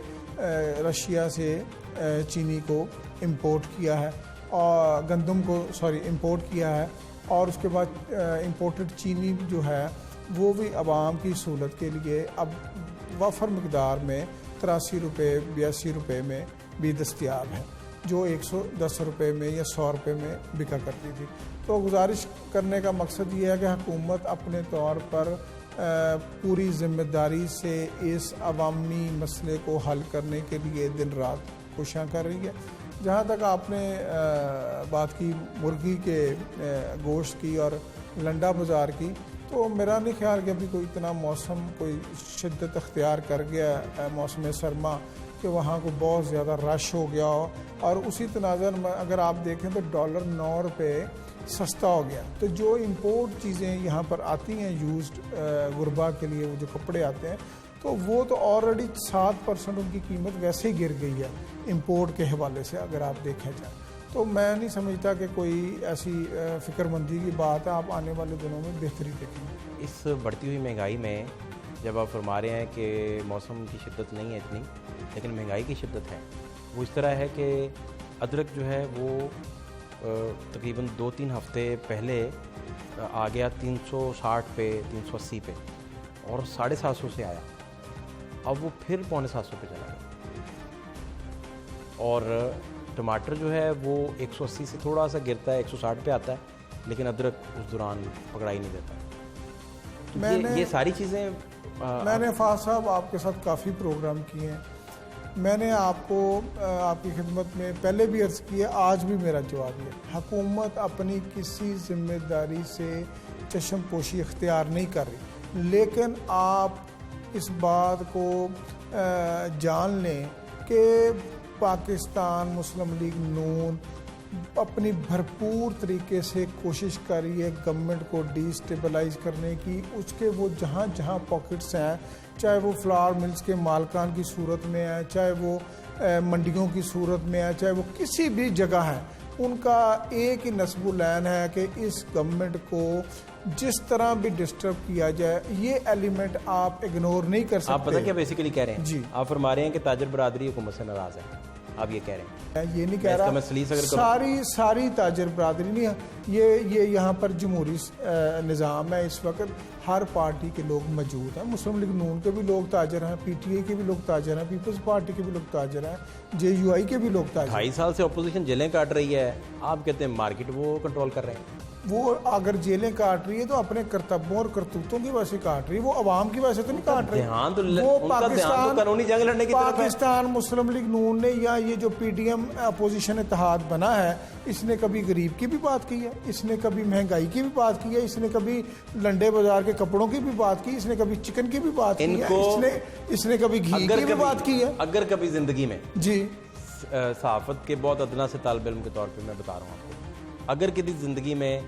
S15: रशिया से चीनी को इंपोर्ट किया है, और गंदम को इंपोर्ट किया है, और उसके बाद इंपोर्टेड चीनी जो है वो भी आवाम की सहूलत के लिए अब वफ़र मकदार में 83 रुपये 82 रुपये में भी दस्तयाब है, जो 110 रुपये में या 100 रुपये में बिका करती थी। तो गुजारिश करने का मकसद ये है कि हुकूमत अपने तौर पर पूरी ज़िम्मेदारी से इस अवामी मसले को हल करने के लिए दिन रात कोशिशां कर रही है। जहाँ तक आपने बात की मुर्गी के गोश्त की और लंडा बाज़ार की, तो मेरा नहीं ख्याल कि अभी कोई इतना मौसम कोई शिद्दत अख्तियार कर गया मौसम सरमा कि वहाँ को बहुत ज़्यादा रश हो गया हो, और उसी तनाज़र में अगर आप देखें तो डॉलर 9 रुपये सस्ता हो गया। तो जो इंपोर्ट चीज़ें यहाँ पर आती हैं यूज्ड गुरबा के लिए, वो जो कपड़े आते हैं, तो वो तो ऑलरेडी 7% उनकी कीमत वैसे ही गिर गई है इंपोर्ट के हवाले से अगर आप देखें जाए। तो मैं नहीं समझता कि कोई ऐसी फ़िक्रमंदी की बात है। आप आने वाले दिनों में बेहतरी देखेंगे।
S1: इस बढ़ती हुई महंगाई में जब आप फरमा रहे हैं कि मौसम की शिद्दत नहीं है इतनी, लेकिन महंगाई की शिद्दत है, वो इस तरह है कि अदरक जो है वो तकरीबन 2-3 हफ्ते पहले आ गया 360 पे 380 पे, और 750 से आया, अब वो फिर 750 पे चला गया। और टमाटर जो है वो 180 से थोड़ा सा गिरता है, 160 पे आता है, लेकिन अदरक उस दौरान पकड़ा ही नहीं देता। ये सारी चीज़ें
S15: मैंने फाज साहब आपके साथ काफ़ी प्रोग्राम किए हैं। मैंने आपको आपकी खिदमत में पहले भी अर्ज़ किया, आज भी मेरा जवाब है, हुकूमत अपनी किसी जिम्मेदारी से चश्मपोशी इख्तियार नहीं कर रही, लेकिन आप इस बात को जान लें कि पाकिस्तान मुस्लिम लीग नून अपनी भरपूर तरीके से कोशिश कर रही है गवर्नमेंट को डिस्टेबलाइज करने की। उसके वो जहाँ जहाँ पॉकेट्स हैं, चाहे वो फ्लावर मिल्स के मालकान की सूरत में है, चाहे वो मंडियों की सूरत में है, चाहे वो किसी भी जगह है, उनका एक ही नस्बुलैन है कि इस गवर्नमेंट को जिस तरह भी डिस्टर्ब किया जाए, ये एलिमेंट आप इग्नोर नहीं कर सकते।
S1: आप पता क्या बेसिकली कह रहे हैं
S15: जी,
S1: आप फरमा रहे हैं कि ताजर बरादरी हुकूमत से नाराज़ है, आप ये कह रहे हैं।
S15: ये नहीं कह रहा सारी ताजर बरादरी नहीं, ये यहाँ पर जमहूरी निज़ाम है। इस वक्त हर पार्टी के लोग मौजूद हैं, मुस्लिम लीग नून के भी लोग ताजर हैं, PTI के भी लोग ताजर हैं, पीपल्स पार्टी के भी लोग ताजर हैं, JUI के भी लोग ताजर हैं।
S1: 2.5 साल से अपोजिशन जेलें काट रही है, आप कहते हैं मार्केट वो कंट्रोल कर रहे हैं।
S15: वो अगर जेलें काट रही है तो अपने कर्तव्यों और करतूतों की वजह से काट रही है, वो अवाम की वजह से तो नहीं काट रही। वो पाकिस्तान मुस्लिम लीग नून ने या ये जो PDM अपोजिशन इत्तेहाद बना है, इसने कभी गरीब की भी बात की है, इसने कभी महंगाई की भी बात की है, इसने कभी लंडे बाजार के कपड़ों की भी बात की, इसने कभी चिकन की भी बात की है, इसने कभी घी की भी बात की है।
S1: अगर कभी जिंदगी में
S15: जी
S1: सहाफत के बहुत अदना से तालिब इल्म के तौर पे मैं बता रहा हूँ आपको, अगर किसी ज़िंदगी में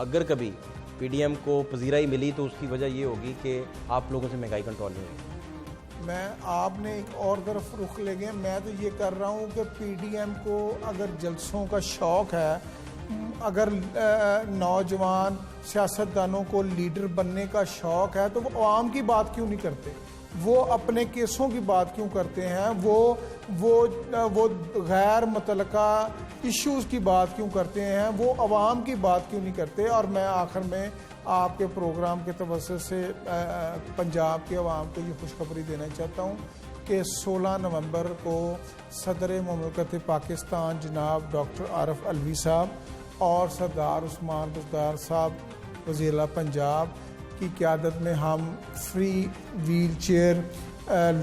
S1: अगर कभी PDM को पजीराई मिली तो उसकी वजह ये होगी कि आप लोगों से महंगाई कंट्रोल नहीं हुई।
S15: मैं आपने एक और तरफ रुख ले गए, मैं तो ये कर रहा हूँ कि PDM को अगर जलसों का शौक़ है, अगर नौजवान सियासतदानों को लीडर बनने का शौक़ है, तो वो आवाम की बात क्यों नहीं करते, वो अपने केसों की बात क्यों करते हैं, वो गैर मुतलका इश्यूज़ की बात क्यों करते हैं, वो अवाम की बात क्यों नहीं करते। और मैं आखिर में आपके प्रोग्राम के तवज्जुह से पंजाब के अवाम को ये खुशखबरी देना चाहता हूँ कि 16 नवंबर को सदर मुमलकत पाकिस्तान जनाब डॉक्टर आरिफ अलवी साहब और सरदार उस्मान बुज़दार साहब वज़ीर पंजाब की क़यादत में हम free wheel chair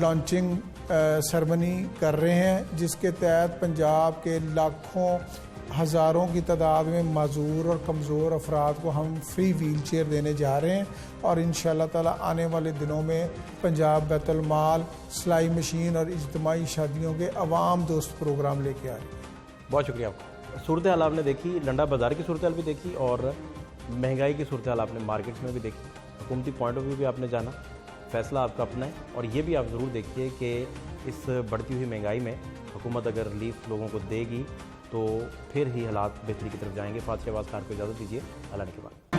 S15: launching ceremony कर रहे हैं, जिसके तहत पंजाब के लाखों हज़ारों की तादाद में माजूर और कमज़ोर अफराद को हम फ्री व्हील चेयर देने जा रहे हैं। और इंशाअल्लाह ताला आने वाले दिनों में पंजाब बैतुल माल, सिलाई मशीन और इज्तिमाई शादियों के अवाम दोस्त प्रोग्राम लेके आ रहे हैं।
S1: बहुत शुक्रिया आपका। सूरत हाल आपने देखी, लंडा बाज़ार की सूरत हाल भी देखी और महंगाई की सूरत हाल आपने मार्केट्स में भी देखी, हुकूमती पॉइंट ऑफ व्यू भी आपने जाना, फैसला आपका अपना है। और ये भी आप ज़रूर देखिए कि इस बढ़ती हुई महंगाई में हुकूमत अगर रिलीफ लोगों को देगी तो फिर ही हालात बेहतरी की तरफ जाएंगे। फातिह शहबाज खान को इजाज़त दीजिए, अल्लाह के बाद।